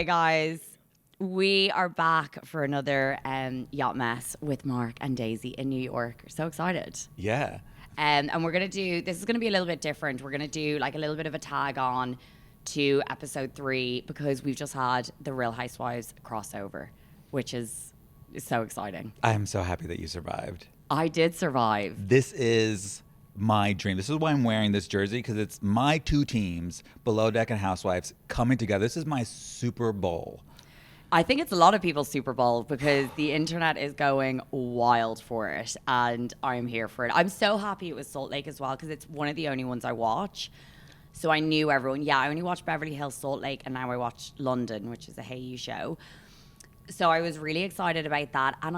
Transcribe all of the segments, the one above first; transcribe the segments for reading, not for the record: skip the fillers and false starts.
Hey guys, we are back for another yacht mess with Marc and Daisy in New York. So excited. Yeah. And we're going to do, this is going to be a little bit different. We're going to do like a little bit of a tag on to episode 3 because we've just had the Real Housewives crossover, which is so exciting. I am so happy that you survived. I did survive. This is my dream. This is why I'm wearing this jersey, because it's my 2 teams, Below Deck and Housewives, coming together. This is my Super Bowl. I think it's a lot of people's Super Bowl because the internet is going wild for it, and I'm here for it. I'm so happy it was Salt Lake as well because it's one of the only ones I watch. So I knew everyone. Yeah, I only watched Beverly Hills, Salt Lake, and now I watch London, which is a Hey You show. So I was really excited about that, and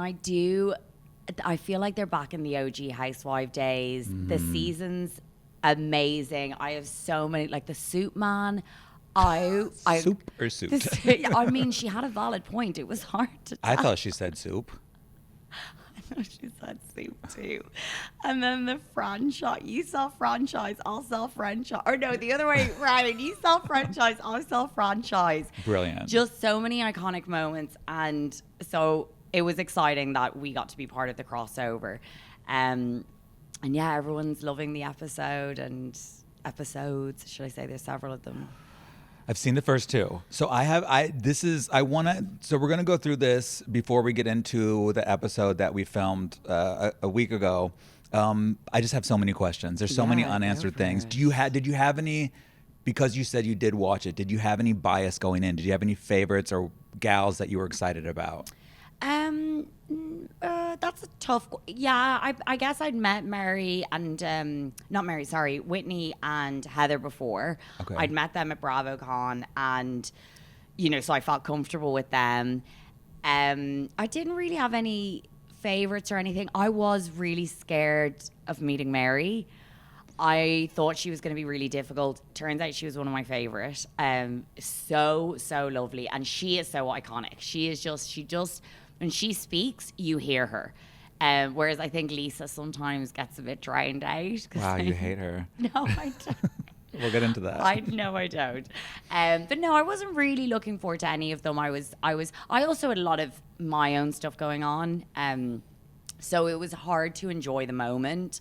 I feel like they're back in the OG Housewife days. The season's amazing. I have so many, like the Soup Man. Soup or suit? I mean, she had a valid point. It was hard to tell. I thought she said soup. I thought she said soup too. And then the franchise. You sell franchise, I'll sell franchise. Or no, the other way around. You sell franchise, I'll sell franchise. Brilliant. Just so many iconic moments. And so it was exciting that we got to be part of the crossover. And yeah, everyone's loving the episode and episodes. Should I say there's several of them? I've seen the first 2. So so we're going to go through this before we get into the episode that we filmed a week ago. I just have so many questions. There's so many unanswered things. Did you have any, because you said you did watch it, did you have any bias going in? Did you have any favorites or gals that you were excited about? That's a tough. Yeah, I guess I'd met Whitney and Heather before. Okay. I'd met them at Bravocon, and so I felt comfortable with them. I didn't really have any favorites or anything. I was really scared of meeting Mary. I thought she was going to be really difficult. Turns out she was one of my favorites. So lovely, and she is so iconic. She just. When she speaks, you hear her. Whereas I think Lisa sometimes gets a bit drowned out. Wow, you hate her. No, I don't. We'll get into that. I don't. But no, I wasn't really looking forward to any of them. I also had a lot of my own stuff going on. So it was hard to enjoy the moment.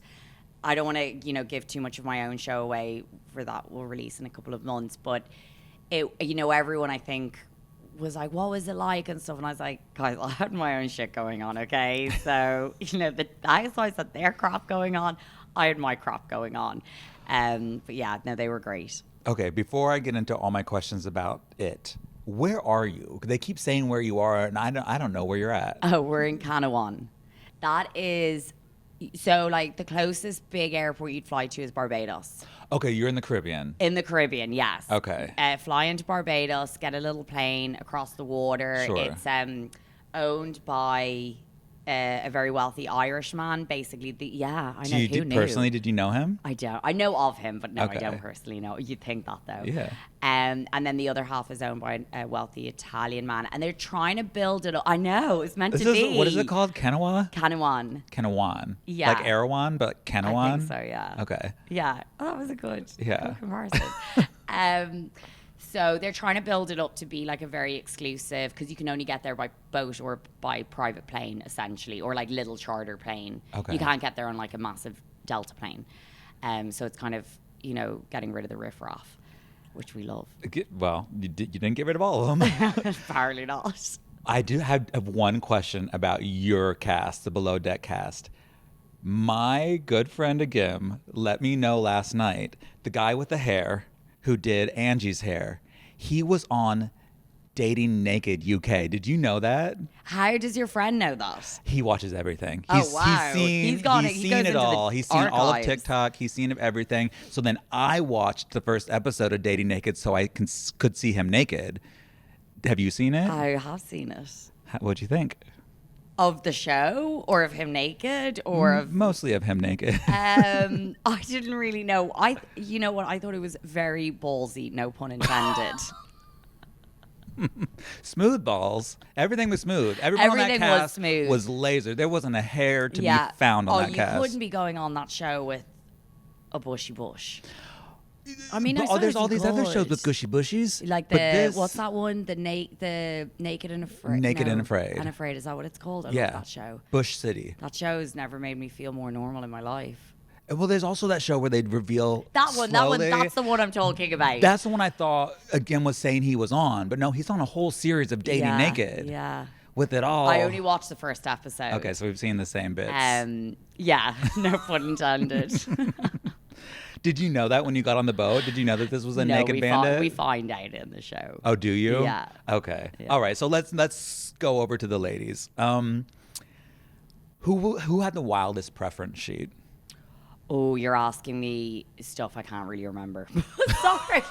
I don't want to, give too much of my own show away for that. We'll release in a couple of months. But everyone I think was like, what was it like and stuff, and I was like, guys, I had my own shit going on, okay? So the Housewives had their crap going on, I had my crap going on, but yeah, no, they were great. Okay, before I get into all my questions about it, where are you? They keep saying where you are, and I don't know where you're at. Oh, we're in Canouan. That is, so like the closest big airport you'd fly to is Barbados. Okay, you're in the Caribbean. In the Caribbean, yes. Okay. Fly into Barbados, get a little plane across the water. Sure. It's owned by a very wealthy Irishman, basically. Who knew? Personally, did you know him? I don't. I know of him, but no, Okay. I don't personally know. You'd think that, though. Yeah. And then the other half is owned by a wealthy Italian man, and they're trying to build it up. I know, it's meant to be. What is it called? Canouan? Canouan. Yeah. Like Erewhon, but Canouan? I think so, yeah. Okay. Yeah. Oh, that was a good comparison. So they're trying to build it up to be like a very exclusive, because you can only get there by boat or by private plane, essentially, or like little charter plane. Okay. You can't get there on like a massive Delta plane. So it's kind of, getting rid of the riffraff, which we love. Well, you didn't get rid of all of them. Apparently not. I do have one question about your cast, the Below Deck cast. My good friend Agim let me know last night, the guy with the hair who did Angie's hair, he was on Dating Naked UK. Did you know that? How does your friend know that? He watches everything. Wow. He's seen it all. He's seen all of TikTok. He's seen everything. So then I watched the first episode of Dating Naked so I could see him naked. Have you seen it? I have seen it. What'd you think? Of the show, or of him naked, or of mostly of him naked? I didn't really know. You know what? I thought it was very ballsy. No pun intended. Smooth balls. Everything was smooth. Everything on that cast was smooth. Was laser. There wasn't a hair to be found on that cast. You couldn't be going on that show with a bushy bush. I mean, I there's suppose all you these other shows could. with gushy bushies. Like but what's that one? The Naked and Afraid. Naked and Afraid. And Afraid, is that what it's called? I Yeah. love that show. Bush City. That show's never made me feel more normal in my life. Well, there's also that show where they'd reveal That one, slowly. that's the one I'm talking about. That's the one I thought again was saying he was on, but no, he's on a whole series of dating naked. Yeah. With it all. I only watched the first episode. Okay, so we've seen the same bits. Yeah, no pun intended. Did you know that when you got on the boat? Did you know that this was a naked bandit? We find out in the show. Oh, do you? Yeah. Okay. Yeah. All right. So let's go over to the ladies. Who had the wildest preference sheet? Oh, you're asking me stuff I can't really remember. Sorry.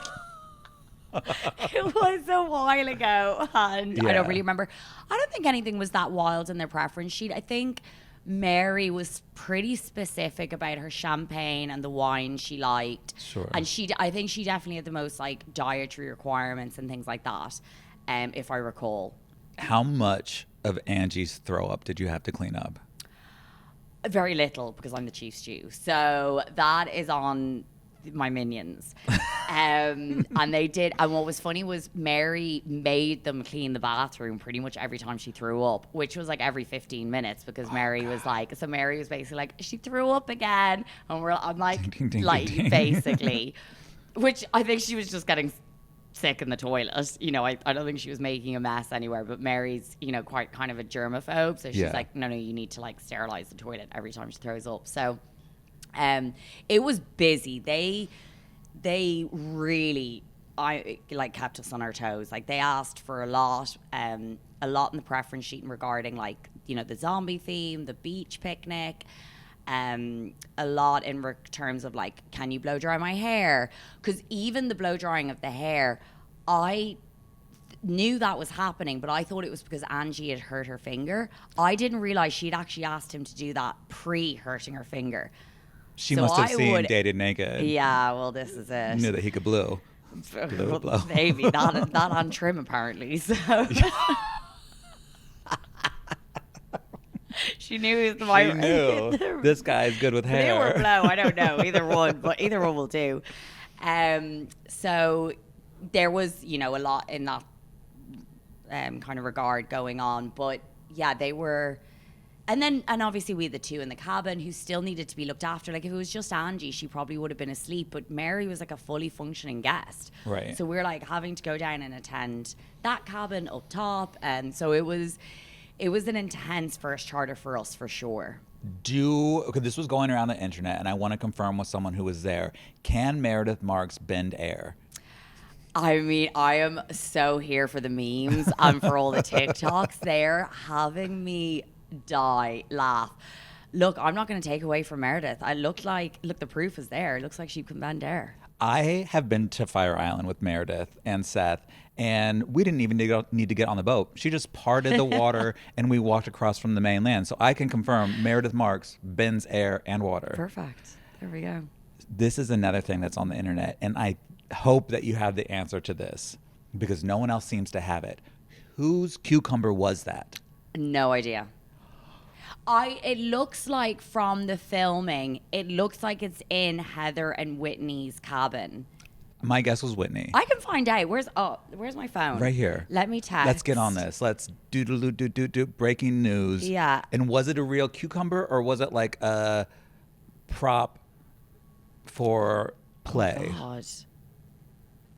It was a while ago, and I don't really remember. I don't think anything was that wild in their preference sheet. I think Mary was pretty specific about her champagne and the wine she liked. Sure. And I think she definitely had the most like dietary requirements and things like that, if I recall. How much of Angie's throw up did you have to clean up? Very little, because I'm the chief stew. So that is on my minions. And they did. And what was funny was Mary made them clean the bathroom pretty much every time she threw up, which was like every 15 minutes, because Mary was like, so Mary was basically like, she threw up again. And I'm like, Ding, ding, like ding, ding. basically, which I think she was just getting sick in the toilet. You know, I don't think she was making a mess anywhere, but Mary's, you know, quite kind of a germaphobe. So she's like, no, you need to like sterilize the toilet every time she throws up. So it was busy. They really kept us on our toes. Like they asked for a lot in the preference sheet regarding like, you know, the zombie theme, the beach picnic, a lot in terms of like, can you blow dry my hair? Because even the blow drying of the hair, I knew that was happening, but I thought it was because Angie had hurt her finger. I didn't realize she'd actually asked him to do that pre-hurting her finger. She So must have I seen would- Dated Naked. Yeah, well, this is it. Knew that he could blow. Blow. Maybe not on trim apparently. So she knew he was the She knew this guy's good with hair. Blow or blow, I don't know either one, but either one will do. So there was, you know, a lot in that kind of regard going on, but yeah, they were. And obviously we had the two in the cabin who still needed to be looked after. Like if it was just Angie, she probably would have been asleep, but Mary was like a fully functioning guest. Right. So we're like having to go down and attend that cabin up top. And so it was an intense first charter for us for sure. Okay, this was going around the internet, and I want to confirm with someone who was there. Can Meredith Marks bend air? I mean, I am so here for the memes and for all the TikToks. They're having me laugh. Look, I'm not going to take away from Meredith. Look, the proof is there. It looks like she can bend air. I have been to Fire Island with Meredith and Seth, and we didn't even need to get on the boat. She just parted the water, and we walked across from the mainland. So I can confirm Meredith Marks bends air and water. Perfect. There we go. This is another thing that's on the internet, and I hope that you have the answer to this because no one else seems to have it. Whose cucumber was that? No idea. It looks like from the filming, it looks like it's in Heather and Whitney's cabin. My guess was Whitney. I can find out. Where's my phone? Right here. Let me text. Let's get on this. Let's do breaking news. Yeah. And was it a real cucumber or was it like a prop for play?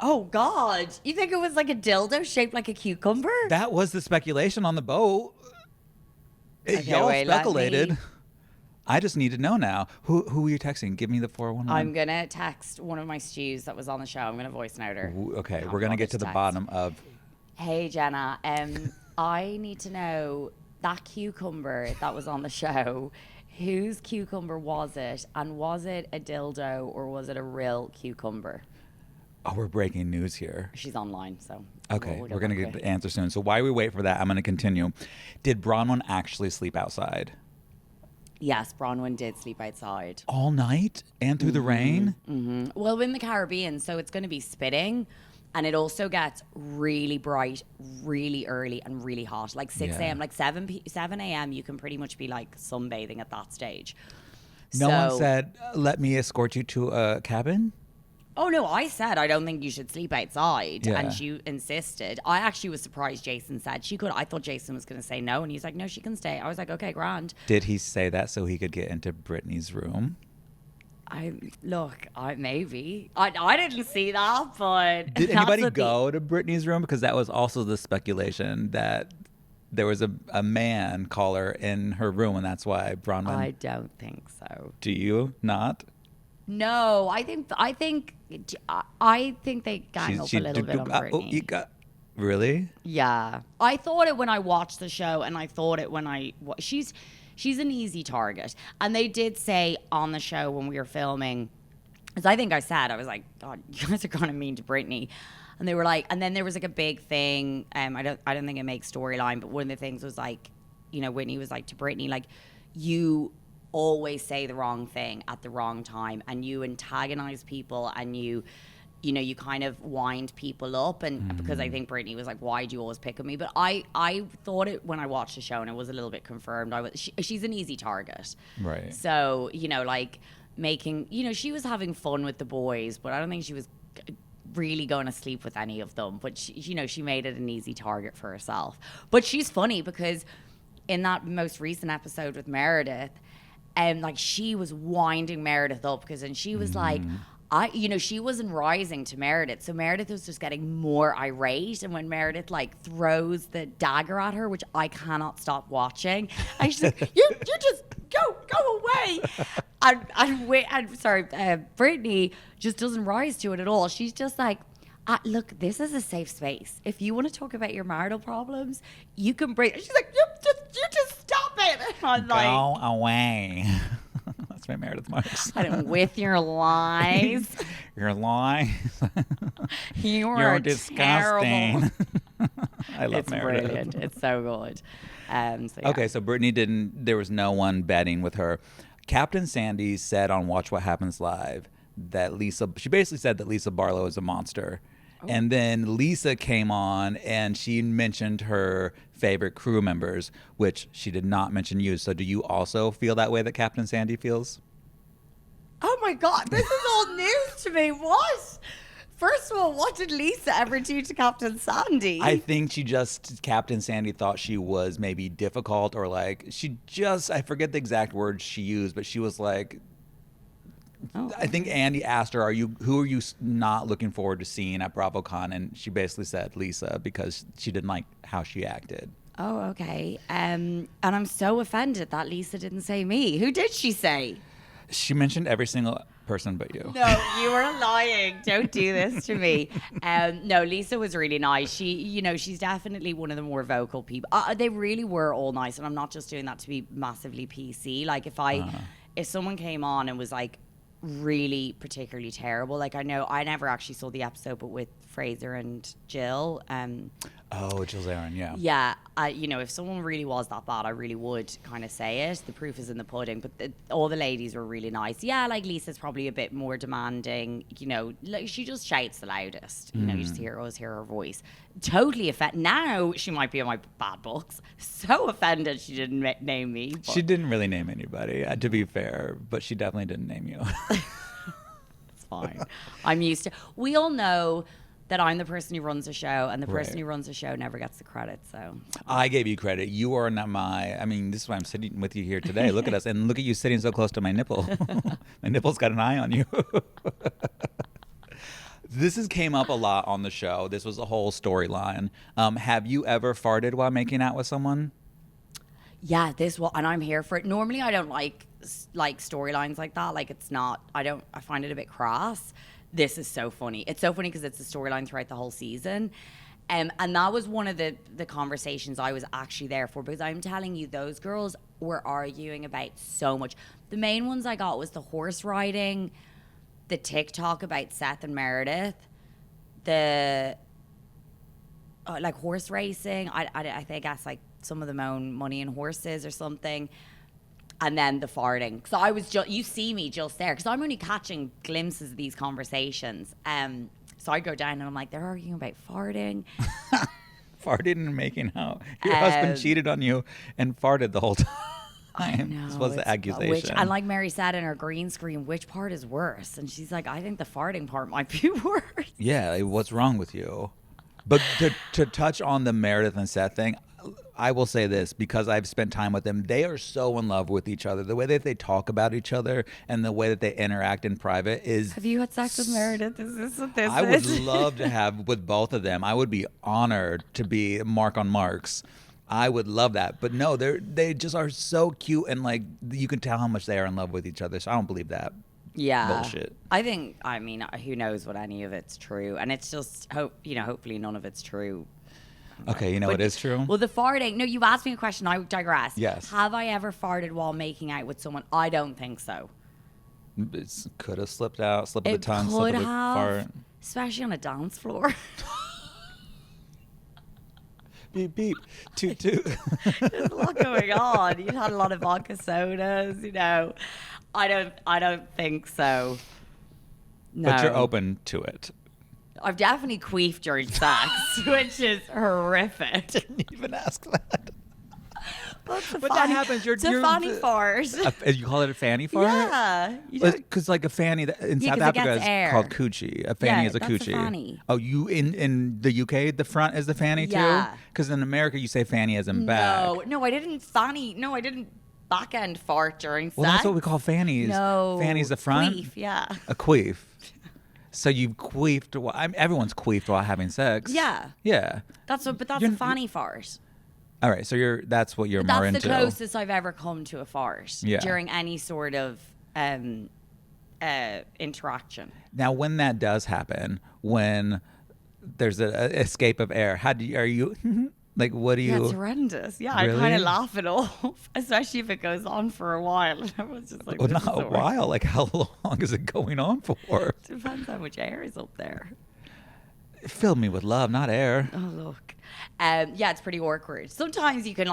Oh God. You think it was like a dildo shaped like a cucumber? That was the speculation on the boat. Y'all wait, speculated. I just need to know now. Who are you texting? Give me the 411. I'm going to text one of my stews that was on the show. I'm going to voice note her. Okay, we're going to get to the bottom of... Hey, Jenna. I need to know that cucumber that was on the show. Whose cucumber was it? And was it a dildo or was it a real cucumber? Oh, we're breaking news here. She's online, so... Okay, we're going to get the answer soon. So while we wait for that, I'm going to continue. Did Bronwyn actually sleep outside? Yes, Bronwyn did sleep outside. All night and through the rain? Mm-hmm. Well, in the Caribbean, so it's going to be spitting. And it also gets really bright, really early and really hot. Like 6 a.m., like 7 a.m., you can pretty much be like sunbathing at that stage. No one said, let me escort you to a cabin? Oh no, I said I don't think you should sleep outside, Yeah. and she insisted. I actually was surprised Jason said she could. I thought Jason was going to say no, and he's like, no, she can stay. I was like, okay, grand. Did he say that so he could get into Brittany's room? Maybe I didn't see that, but Did that's anybody what go to Brittany's room? Because that was also the speculation that there was a man caller in her room, and that's why Bronwyn. I don't think so. Do you not? No, I think they gang up a little bit on Brittany. Really? Yeah, I thought it when I watched the show, and I thought it when she's an easy target. And they did say on the show when we were filming, as I think I said, I was like, God, you guys are kind of mean to Brittany. And they were like, and then there was like a big thing. I don't think it makes storyline, but one of the things was like, Whitney was like to Brittany, like, you always say the wrong thing at the wrong time, and you antagonize people, and you kind of wind people up, and because I think Brittany was like, why do you always pick on me? But I thought it when I watched the show, and it was a little bit confirmed. She's an easy target. Right. So, like making, she was having fun with the boys, but I don't think she was really going to sleep with any of them. But she made it an easy target for herself. But she's funny because in that most recent episode with Meredith, like she was winding Meredith up because then she was like, she wasn't rising to Meredith. So Meredith was just getting more irate. And when Meredith like throws the dagger at her, which I cannot stop watching, and she's like, you just go away. Brittany just doesn't rise to it at all. She's just like, look, this is a safe space. If you want to talk about your marital problems, you can bring. She's like, you just stop it. And Go away. That's my Meredith Marks. I don't with your lies. Your lies. You're disgusting. I love it's Meredith. Brilliant. It's so good. Okay, so Brittany there was no one betting with her. Captain Sandy said on Watch What Happens Live that she basically said that Lisa Barlow is a monster. Oh. And then Lisa came on and she mentioned her favorite crew members, which she did not mention you. So do you also feel that way that Captain Sandy feels? Oh my God, this is all news to me. What? First of all, what did Lisa ever do to Captain Sandy? I think Captain Sandy thought she was maybe difficult, or like I forget the exact words she used, but she was like, I think Andy asked her, who are you not looking forward to seeing at Bravocon? And she basically said Lisa because she didn't like how she acted. Oh, okay. And I'm so offended that Lisa didn't say me. Who did she say? She mentioned every single person but you. No, you are lying. Don't do this to me. No, Lisa was really nice. She's definitely one of the more vocal people. They really were all nice, and I'm not just doing that to be massively PC. Like if someone came on and was like really particularly terrible, like I never actually saw the episode, but with Fraser and Jill. Jill Zarin, yeah. Yeah, if someone really was that bad, I really would kind of say it. The proof is in the pudding. But all the ladies were really nice. Yeah, like Lisa's probably a bit more demanding. Like she just shouts the loudest. You just always hear her voice. Totally offended. Now she might be on my bad books. So offended she didn't name me. She didn't really name anybody, to be fair, but she definitely didn't name you. It's fine. I'm used to. We all know that I'm the person who runs the show, and the person who runs the show never gets the credit. So I gave you credit. You are not this is why I'm sitting with you here today. Look at us, and look at you sitting so close to my nipple. My nipple's got an eye on you. This came up a lot on the show. This was a whole storyline. Have you ever farted while making out with someone? Yeah, and I'm here for it. Normally I don't like storylines like that. Like I find it a bit crass. This is so funny. It's so funny because it's a storyline throughout the whole season. And that was one of the conversations I was actually there for, because I'm telling you, those girls were arguing about so much. The main ones I got was the horse riding, the TikTok about Seth and Meredith, the like horse racing. I guess like some of them own money in horses or something. And then the farting. So I was you see me just there, because I'm only catching glimpses of these conversations. So I go down and I'm like, they're arguing about farting. Farting and making out. Your husband cheated on you and farted the whole time. I know. This was the accusation. And like Mary said in her green screen, which part is worse? And she's like, I think the farting part might be worse. Yeah, like, what's wrong with you? But to touch on the Meredith and Seth thing, I will say this, because I've spent time with them. They are so in love with each other. The way that they talk about each other and the way that they interact in private is... Have you had sex with Meredith? Is this what this I is? would love to have with both of them. I would be honored to be Marc on Marks. I would love that. But no, they just are so cute, and like you can tell how much they are in love with each other. So I don't believe that. Yeah. Bullshit. I mean, who knows what any of it's true. And it's just, hopefully none of it's true. Okay, you know what is true? Well, the farting. No, you asked me a question. I digress. Yes. Have I ever farted while making out with someone? I don't think so. It could have slipped out, slip of the It tongue, could slip of the have, fart. especially on a dance floor. Beep, beep, toot, toot. There's a lot going on. You've had a lot of vodka sodas, I don't think so. No. But you're open to it. I've definitely queefed during sex, which is horrific. Didn't even ask that. Well, But that happens. It's a fanny fart. You call it a fanny fart? Yeah. Because like a fanny in Yeah, South 'cause it Africa gets is air. called coochie. A fanny Yeah, is a that's a coochie. fanny. Oh, you in the UK the front is the fanny too? Yeah. Because in America you say fanny as in bag. No, I didn't fanny. No, I didn't back end fart during sex. Well, that's what we call fannies. No. Fanny's the front. Queef, yeah. A queef. So you've queefed. Everyone's queefed while having sex. Yeah. Yeah. But that's You're- a fanny fart. All right. So that's what you're But more that's into. the closest I've ever come to a fart Yeah. during any sort of interaction. Now, when that does happen, when there's an escape of air, are you like? What do you? Yeah, it's horrendous. Yeah, I Really? kind of laugh it off, especially if it goes on for a while. And everyone's just like, Well, this not is a the while. Like, how long is it going on for? worst. Depends how much air is up there. Fill me with love, not air. Oh, look. Yeah, it's pretty awkward. Sometimes you can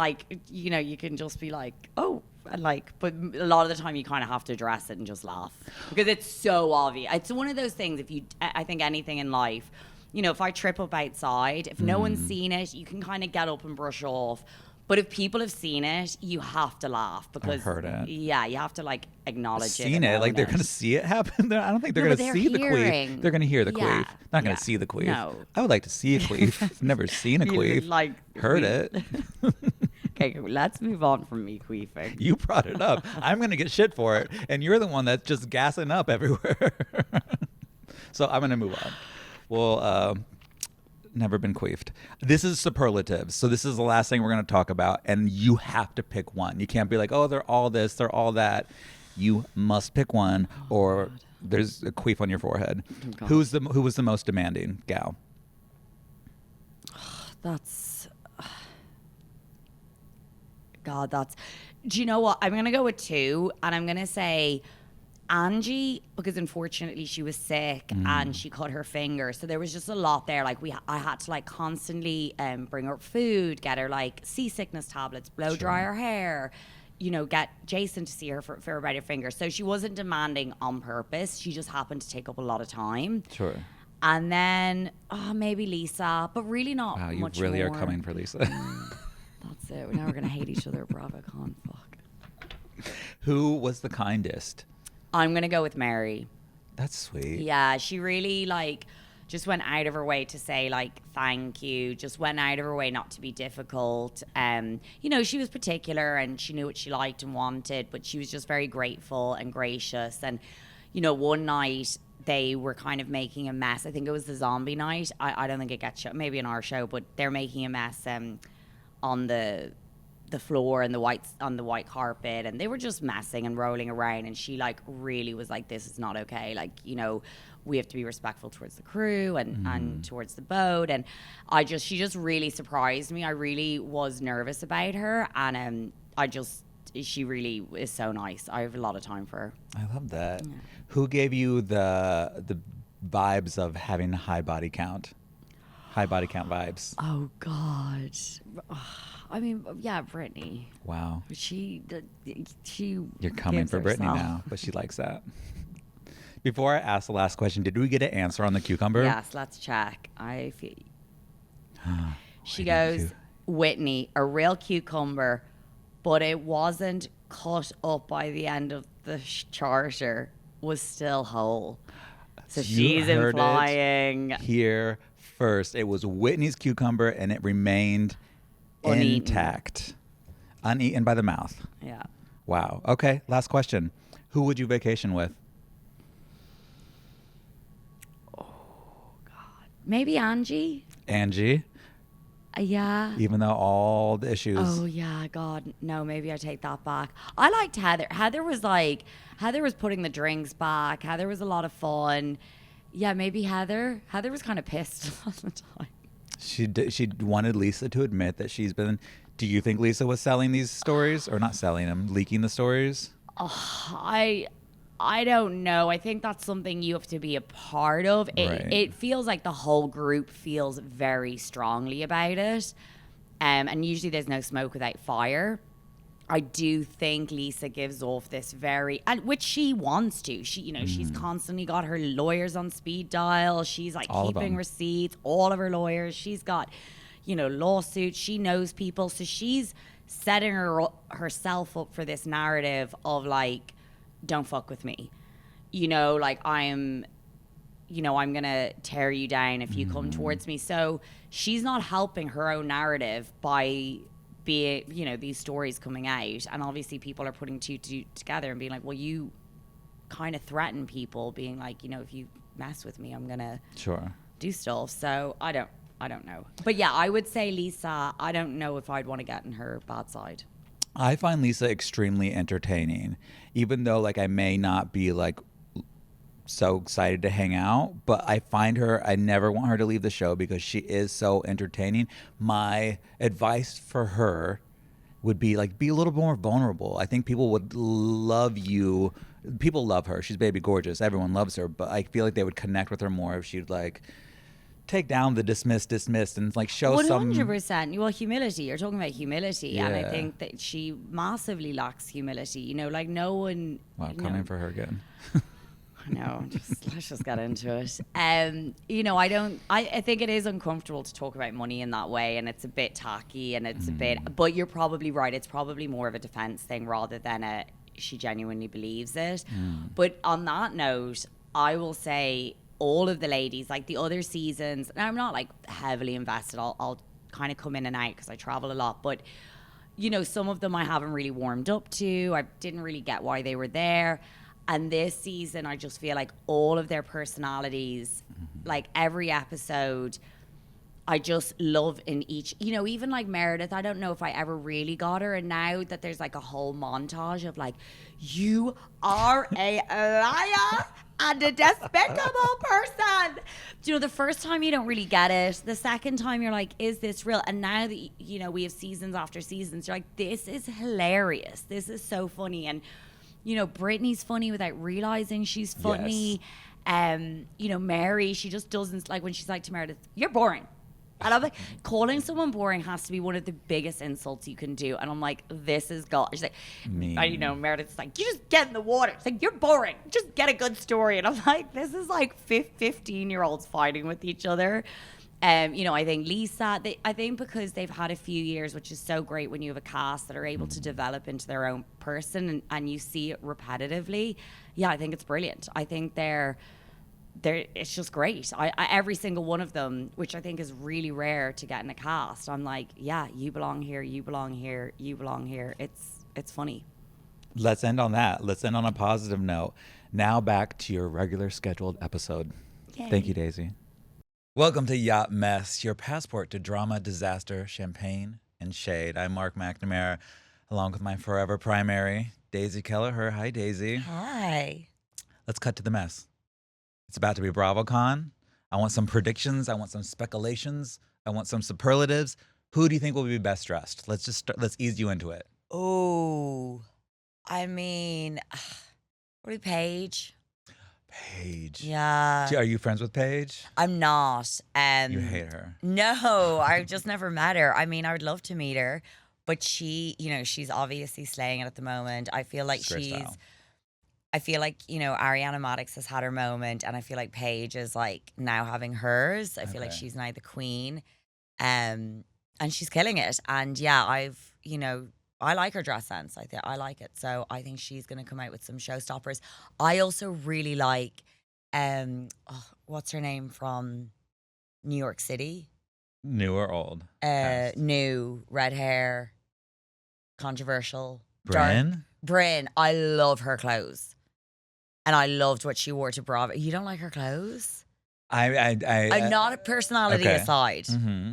you can just be like, oh, and but a lot of the time you kind of have to address it and just laugh because it's so obvious. It's one of those things, I think anything in life, if I trip up outside, if no one's seen it, you can kind of get up and brush off. But if people have seen it, you have to laugh because I've heard it. Yeah, you have to acknowledge it. Seen it, like they're gonna see it happen. I don't think they're No, gonna but see they're the queef. hearing. They're gonna hear the Yeah, queef. Not gonna yeah. see the queef. No. I would like to see a queef. I've never seen a You, queef. Heard it. Okay, let's move on from me queefing. You brought it up. I'm gonna get shit for it, and you're the one that's just gassing up everywhere. So I'm gonna move on. Well, never been queefed. This is superlatives. So this is the last thing we're going to talk about, and you have to pick one. You can't be like, oh, they're all this, they're all that. You must pick one, or there's a queef on your forehead. Oh, Who was the most demanding gal? Do you know what? I'm going to go with two, and I'm going to say Angie, because unfortunately she was sick and she cut her finger, so there was just a lot there. I had to constantly bring her food, get her seasickness tablets, blow dry her hair, get Jason to see her for about her finger. So she wasn't demanding on purpose. She just happened to take up a lot of time. Sure. And then maybe Lisa, but really not Wow, you much really more. are coming for Lisa. That's it. Now we're gonna hate each other at Bravocon. Fuck. Who was the kindest? I'm gonna go with Mary. That's sweet. Yeah, she really just went out of her way to say thank you. Just went out of her way not to be difficult. She was particular and she knew what she liked and wanted, but she was just very grateful and gracious. And one night they were kind of making a mess. I think it was the zombie night. I don't think it gets shown, maybe in our show, but they're making a mess on the floor and on the white carpet, and they were just messing and rolling around, and she really was like, this is not okay, we have to be respectful towards the crew and towards the boat. And she just really surprised me. I really was nervous about her, and she really is so nice. I have a lot of time for her. I love that. Yeah. Who gave you the vibes of having high body count? High body count vibes. Oh God. I mean, yeah, Brittany. Wow. She You're coming gives for Brittany herself. now, but she likes that. Before I ask the last question, did we get an answer on the cucumber? Yes, let's check. I feel. She Whitney goes, Whitney, a real cucumber, but it wasn't cut up by the end of the charter, was still whole. So You she's heard implying it here first. It was Whitney's cucumber, and it remained Uneaten. intact, uneaten by the mouth. Yeah. Wow. Okay. Last question. Who would you vacation with? Maybe Angie. Angie. Yeah. Even though all the issues. Oh yeah, God, no. Maybe I take that back. I liked Heather. Heather was putting the drinks back. Heather was a lot of fun. Yeah, maybe Heather. Heather was kind of pissed all the time. She wanted Lisa to admit that she's been. Do you think Lisa was selling these stories, or not selling them, leaking the stories? I don't know. I think that's something you have to be a part of. It feels like the whole group feels very strongly about it. And usually there's no smoke without fire. I do think Lisa gives off this and which she wants to. She's constantly got her lawyers on speed dial. She's like keeping receipts, all of her lawyers. She's got, lawsuits. She knows people. So she's setting herself up for this narrative of like, don't fuck with me. I'm going to tear you down if you come towards me. So she's not helping her own narrative by these stories coming out. And obviously people are putting two together and being like, well, you kind of threaten people, being like, if you mess with me, I'm going to do stuff. So I don't know. But yeah, I would say Lisa, I don't know if I'd want to get in her bad side. I find Lisa extremely entertaining, even though like I may not be like so excited to hang out, but I never want her to leave the show because she is so entertaining. My advice for her would be like, be a little more vulnerable. I think people would love you. People love her. She's baby gorgeous. Everyone loves her, but I feel like they would connect with her more if she'd like take down the dismissed and like show 100%. Well, humility. You're talking about humility, and I think that she massively lacks humility. Like no one. Wow, coming for her again. No, let's just get into it. I think it is uncomfortable to talk about money in that way, and it's a bit tacky, and it's a bit. But you're probably right. It's probably more of a defense thing rather than she genuinely believes it. But on that note, I will say, all of the ladies, like the other seasons, and I'm not like heavily invested. I'll kind of come in and out because I travel a lot, but some of them I haven't really warmed up to. I didn't really get why they were there. And this season, I just feel like all of their personalities, like every episode, I just love in each, even like Meredith, I don't know if I ever really got her. And now that there's like a whole montage of like, you are a liar and a despicable person. The first time you don't really get it. The second time you're like, is this real? And now that, we have seasons after seasons, you're like, this is hilarious. This is so funny. And, Brittany's funny without realizing she's funny. Yes. Mary, she just doesn't, like when she's like to Meredith, you're boring. And I'm like, calling someone boring has to be one of the biggest insults you can do. And I'm like, this is God. She's like, Meredith's like, you just get in the water. It's like, you're boring. Just get a good story. And I'm like, this is like 15-year-olds fighting with each other. I think Lisa, I think because they've had a few years, which is so great when you have a cast that are able to develop into their own person and you see it repetitively. Yeah, I think it's brilliant. I think it's just great. I every single one of them, which I think is really rare to get in a cast, I'm like, yeah, you belong here, you belong here, you belong here. It's funny. Let's end on that. Let's end on a positive note. Now back to your regular scheduled episode. Yay. Thank you, Daisy. Welcome to Yacht Mess, your passport to drama, disaster, champagne, and shade. I'm Marc MacNamara, along with my forever primary, Daisy Kelliher. Hi, Daisy. Hi. Let's cut to the mess. It's about to be Bravocon. I want some predictions. I want some speculations. I want some superlatives. Who do you think will be best dressed? Let's ease you into it. Oh, I mean, what is Paige? Paige. Yeah. Are you friends with Paige? I'm not. You hate her. No, I've just never met her. I mean, I would love to meet her, but she's obviously slaying it at the moment. I feel like Ariana Madix has had her moment, and I feel like Paige is like now having hers. I feel like she's now the queen, and she's killing it. And yeah, I've I like her dress sense. I like it. So I think she's going to come out with some showstoppers. I also really like, what's her name from New York City? New or old? Cast. New, red hair, controversial. Brynn? Dark. Brynn. I love her clothes. And I loved what she wore to Bravo. You don't like her clothes? I'm not a personality aside. Mm-hmm.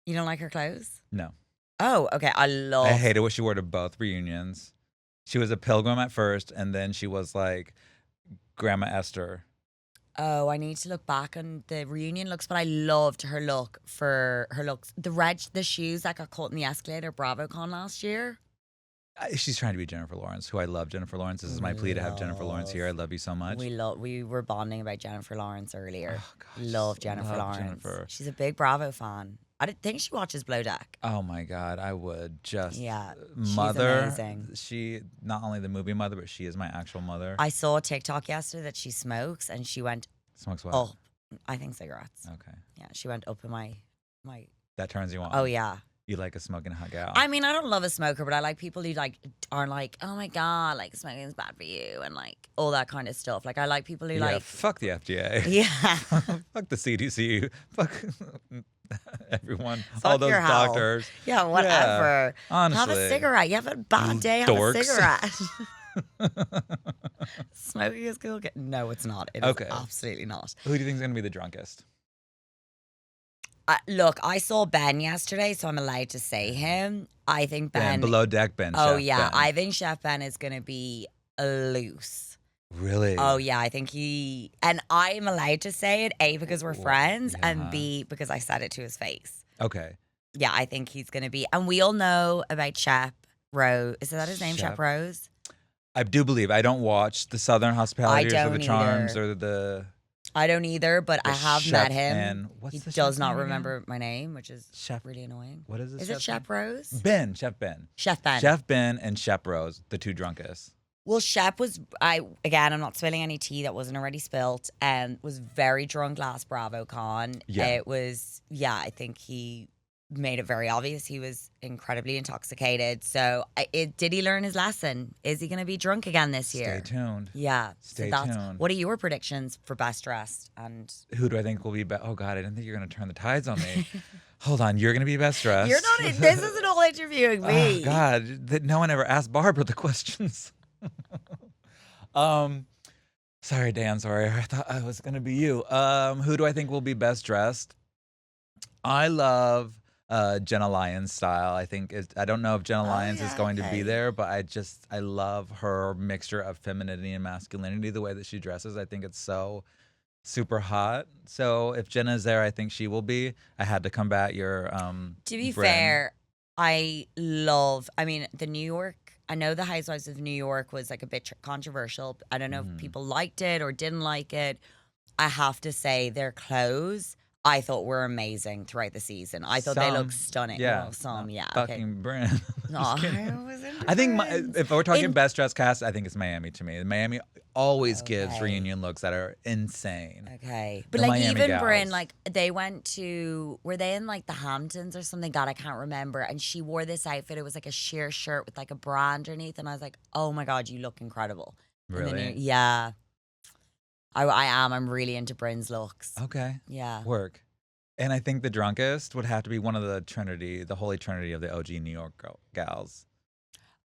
You don't like her clothes? No. Oh, okay. I hated what she wore to both reunions. She was a pilgrim at first, and then she was like Grandma Esther. Oh, I need to look back on the reunion looks, but I loved her look for her looks. The shoes that got caught in the escalator at Bravocon last year. She's trying to be Jennifer Lawrence, who I love. Jennifer Lawrence. This is my plea to have Jennifer Lawrence here. I love you so much. We were bonding about Jennifer Lawrence earlier. Oh, gosh, love Jennifer Lawrence. Jennifer. She's a big Bravo fan. I didn't think she watches Below Deck. Oh my God, I would just Mother. She's amazing. She not only the movie mother, but she is my actual mother. I saw a TikTok yesterday that she smokes, and she went smokes what? up. I think cigarettes. Okay. Yeah, she went up in my. That turns you on. Oh yeah. You like a smoking hot gal. I mean, I don't love a smoker, but I like people who aren't like, oh my God, like smoking is bad for you and like all that kind of stuff. Like I like people who fuck the FDA. Yeah. Fuck the CDC. Fuck everyone. Fuck all those your doctors. Health. Yeah, whatever. Yeah, honestly. Have a cigarette. You have a bad day, have Dorks. a cigarette. Smoking is cool. No, it's not. It is absolutely not. Who do you think is going to be the drunkest? Look, I saw Ben yesterday, so I'm allowed to say him. I think Ben. Below Deck Ben. Oh, Chef yeah. Ben. I think Chef Ben is going to be loose. Really? Oh, yeah. I think he. And I'm allowed to say it, A, because we're friends, and B, because I said it to his face. Okay. Yeah, I think he's going to be. And we all know about Shep Rose. Is that his name? Shep Rose? I do believe. I don't watch the Southern Hospitality or the Charms or the. I don't either, but I have met him. He does not remember my name, which is really annoying. What is it? Is it Shep Rose? Ben. Chef Ben. Chef Ben. Chef Ben and Shep Rose, the two drunkest. Well, Shep was, I'm not spilling any tea that wasn't already spilt, and was very drunk last BravoCon. Yeah. It was, I think he made it very obvious he was incredibly intoxicated. So did he learn his lesson? Is he going to be drunk again this year? Stay tuned. Yeah. Stay tuned. What are your predictions for Best Dressed? And who do I think will be best? Oh God, I didn't think you were going to turn the tides on me. Hold on, you're going to be Best Dressed. You're not. This isn't all interviewing me. Oh God, no one ever asked Barbara the questions. Sorry, Dan. Sorry, I thought I was going to be you. Who do I think will be Best Dressed? I love Jenna Lyons style. I don't know if Jenna Lyons is going to be there, but I love her mixture of femininity and masculinity, the way that she dresses. I think it's so super hot. So if Jenna's there, I think she will be. I had to combat your To be Brynn. fair, I mean, the New York, I know the Housewives of New York was like a bit controversial. I don't know if people liked it or didn't like it. I have to say their clothes I thought were amazing throughout the season. I thought they looked stunning. Yeah. Well, some, yeah. Fucking Brynn. No, I think if we're talking Best Dressed cast, I think it's Miami to me. Miami always gives reunion looks that are insane. Okay. But The like Miami even gals. Brynn, like they were they in like the Hamptons or something? God, I can't remember. And she wore this outfit. It was like a sheer shirt with like a bra underneath. And I was like, oh my God, you look incredible. Really? Yeah. I am. I'm really into Brynn's looks. Okay. Yeah. Work. And I think the drunkest would have to be one of the holy trinity of the OG New York gals.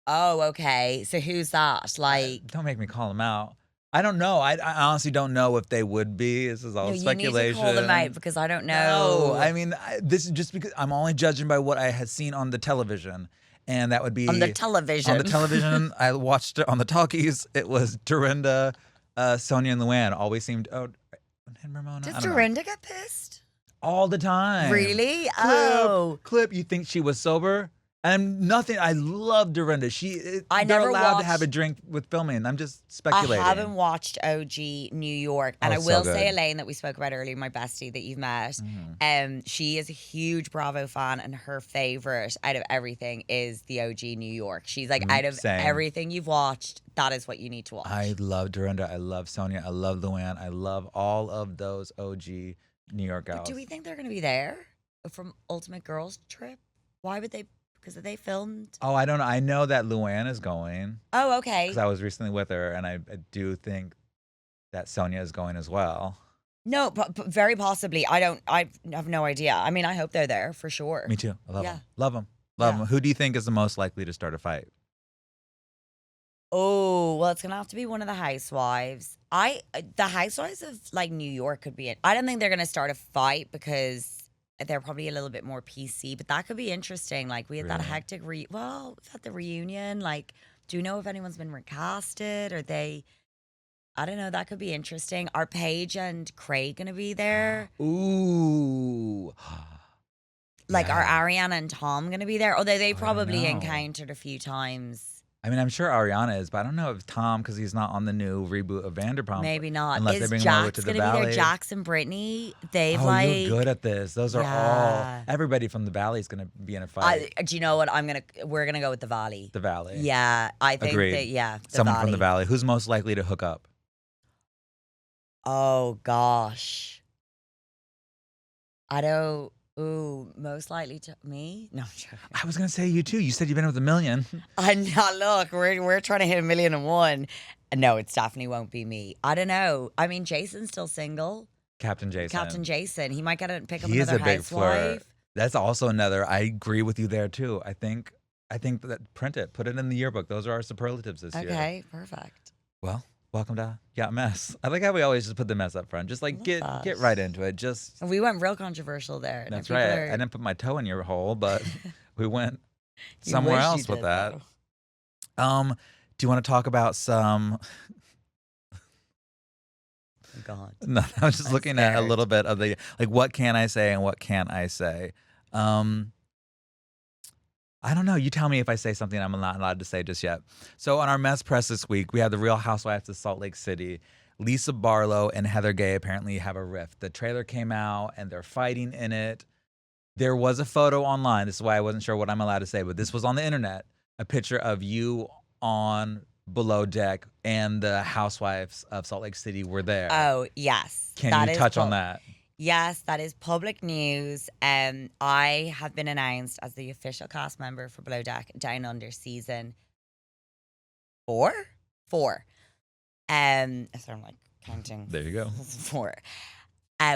Oh, okay. So who's that? Like, don't make me call them out. I don't know. I honestly don't know if they would be. This is all speculation. You need to call them out because I don't know. No, I mean, this is just because I'm only judging by what I had seen on the television. And that would be... On the television. On the television. I watched it on the talkies. It was Dorinda, Sonia, and Luann. Always seemed... Oh, and Ramona. Does Dorinda get pissed? All the time. Really? Clip, you think she was sober? And nothing. I love Dorinda. They're never allowed to watched- have a drink with filming. I'm just speculating. I haven't watched OG New York, and I it's will so say good. Elaine that we spoke about earlier, my bestie that you've met. She is a huge Bravo fan, and her favorite out of everything is the OG New York. She's like, out of Same. everything you've watched, that is what you need to watch. I love Dorinda. I love Sonia. I love Luann. I love all of those OG New York gals. But do we think they're going to be there from Ultimate Girls Trip? Why would they? Because they filmed. Oh, I don't know. I know that Luann is going Oh, okay. because I was recently with her, and I do think that Sonia is going as well. No, but very possibly. I have no idea. I mean, I hope they're there for sure. Me too. I love Yeah. them. Love them. Love Yeah. them. Who do you think is the most likely to start a fight? Oh, well, it's gonna have to be one of the Housewives. The Housewives of like New York could be it. I don't think they're gonna start a fight because they're probably a little bit more PC, but that could be interesting. Like we had that Really? hectic we've had the reunion. Like, do you know if anyone's been recasted? Or they? I don't know. That could be interesting. Are Paige and Craig gonna be there? Ooh. Like, Yeah. are Ariana and Tom gonna be there? Although they I don't probably know. encountered a few times. I mean, I'm sure Ariana is, but I don't know if Tom, because he's not on the new reboot of Vanderpump. Maybe not. Unless they Is bring him over to Jax the gonna be there? Valley. Jax and Brittany. They've Oh, like. you're good at this. Those are Yeah. all. Everybody from the Valley is going to be in a fight. Do you know what? We're gonna go with the Valley. The Valley. Yeah, I think Agreed. that. Yeah, the Someone Valley. from the Valley. Who's most likely to hook up? Oh gosh, I don't. Ooh, most likely to me? No, I'm joking. I was going to say you too. You said you've been with a million. I'm not. Look, we're trying to hit 1,000,001. No, it definitely won't be me. I don't know. I mean, Jason's still single. Captain Jason. Captain Jason. He might get to pick up He is another a big housewife. flirt. That's also another. I agree with you there too. I think that put it in the yearbook. Those are our superlatives this year. Okay, perfect. Well, welcome to Yacht Mess. I like how we always just put the mess up front. Just like Love get that. right into it. Just We went real controversial there. Now that's people right. are- I didn't put my toe in your hole, but we went You somewhere wish you else with did, that. though. Do you want to talk about some? God. No, I was just I'm looking at a scared. little bit of the what can I say and what can't I say. I don't know. You tell me if I say something I'm not allowed to say just yet. So on our mess press this week, we have the Real Housewives of Salt Lake City. Lisa Barlow and Heather Gay apparently have a rift. The trailer came out and they're fighting in it. There was a photo online. This is why I wasn't sure what I'm allowed to say, but this was on the internet. A picture of you on below deck and the Housewives of Salt Lake City were there. Oh, yes. Can That you is touch on that? Yes, that is public news. I have been announced as the official cast member for Below Deck Down Under season 4. So I'm like counting. There you go. 4.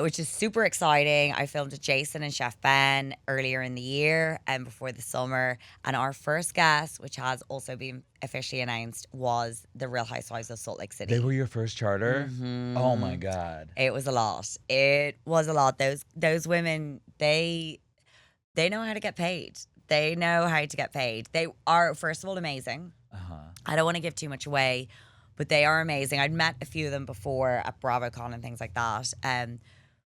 Which is super exciting. I filmed with Jason and Chef Ben earlier in the year and before the summer. And our first guest, which has also been officially announced, was the Real Housewives of Salt Lake City. They were your first charter? Mhm. Oh my God. It was a lot. It was a lot. Those women, they know how to get paid. They know how to get paid. They are, first of all, amazing. Uh-huh. I don't want to give too much away, but they are amazing. I'd met a few of them before at Bravocon and things like that.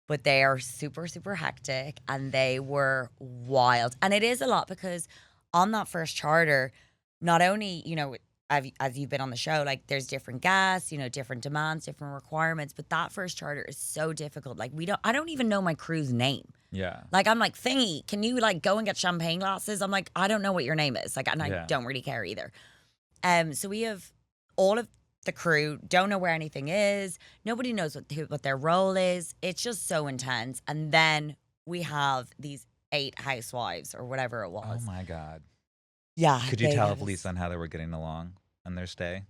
But they are super, super hectic and they were wild. And it is a lot because on that first charter, not only, as you've been on the show, like there's different guests, different demands, different requirements. But that first charter is so difficult. Like I don't even know my crew's name. Yeah. Like I'm like, Thingy, can you like go and get champagne glasses? I'm like, I don't know what your name is. Like, and I Yeah. don't really care either. So we have all of the crew don't know where anything is. Nobody knows what their role is. It's just so intense. And then we have these 8 housewives or whatever it Oh was. my God. Yeah. Could you they tell have if us- Lisa and Heather were getting along on their stay?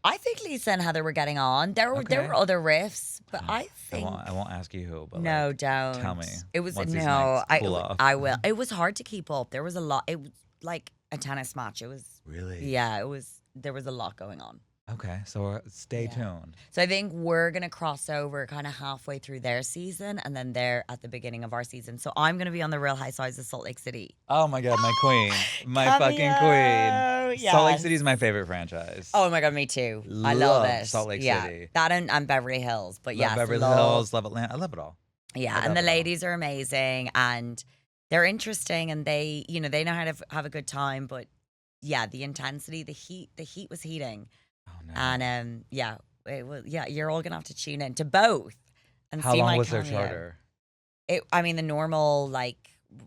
I think Lisa and Heather were getting on. There Okay. were other riffs, but I think I won't ask you who, but no, like, don't. tell me It was once these no. nights cool off. I will. It was hard to keep up. There was a lot. It was like a tennis match. It was. Really? Yeah. It was. There was a lot going on. Okay, so stay Yeah. tuned. So I think we're gonna cross over kind of halfway through their season, and then they're at the beginning of our season. So I'm gonna be on the Real Housewives of Salt Lake City. Oh my God, my queen. My fucking queen. Cameo, Salt Lake yes. City is my favorite franchise. Oh my god, me too. I love Love it. Salt Lake yeah. City. That and Beverly Hills, but love yeah, Beverly Hills, love Atlanta. I love it all. Yeah, I love and the it all. ladies are amazing and they're interesting and they know how to have a good time. But yeah, the intensity, the heat was heating. Oh no. And it was. Yeah, you're all gonna have to tune in to both and How see long my was their cameo. charter? I mean, the normal like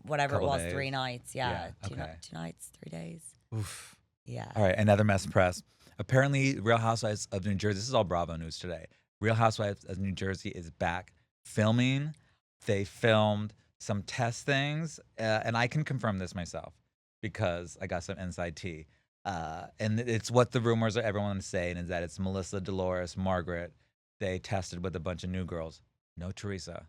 whatever Couple it was, days. 3 nights. Yeah, Yeah, 2 okay. 2 nights, 3 days. Oof. Yeah. All right, another mess press. Apparently, Real Housewives of New Jersey, this is all Bravo news today. Real Housewives of New Jersey is back filming. They filmed some test things, and I can confirm this myself. because I got some inside tea. And it's what the rumors are everyone is saying is that it's Melissa, Dolores, Margaret. They tested with a bunch of new girls. No Teresa.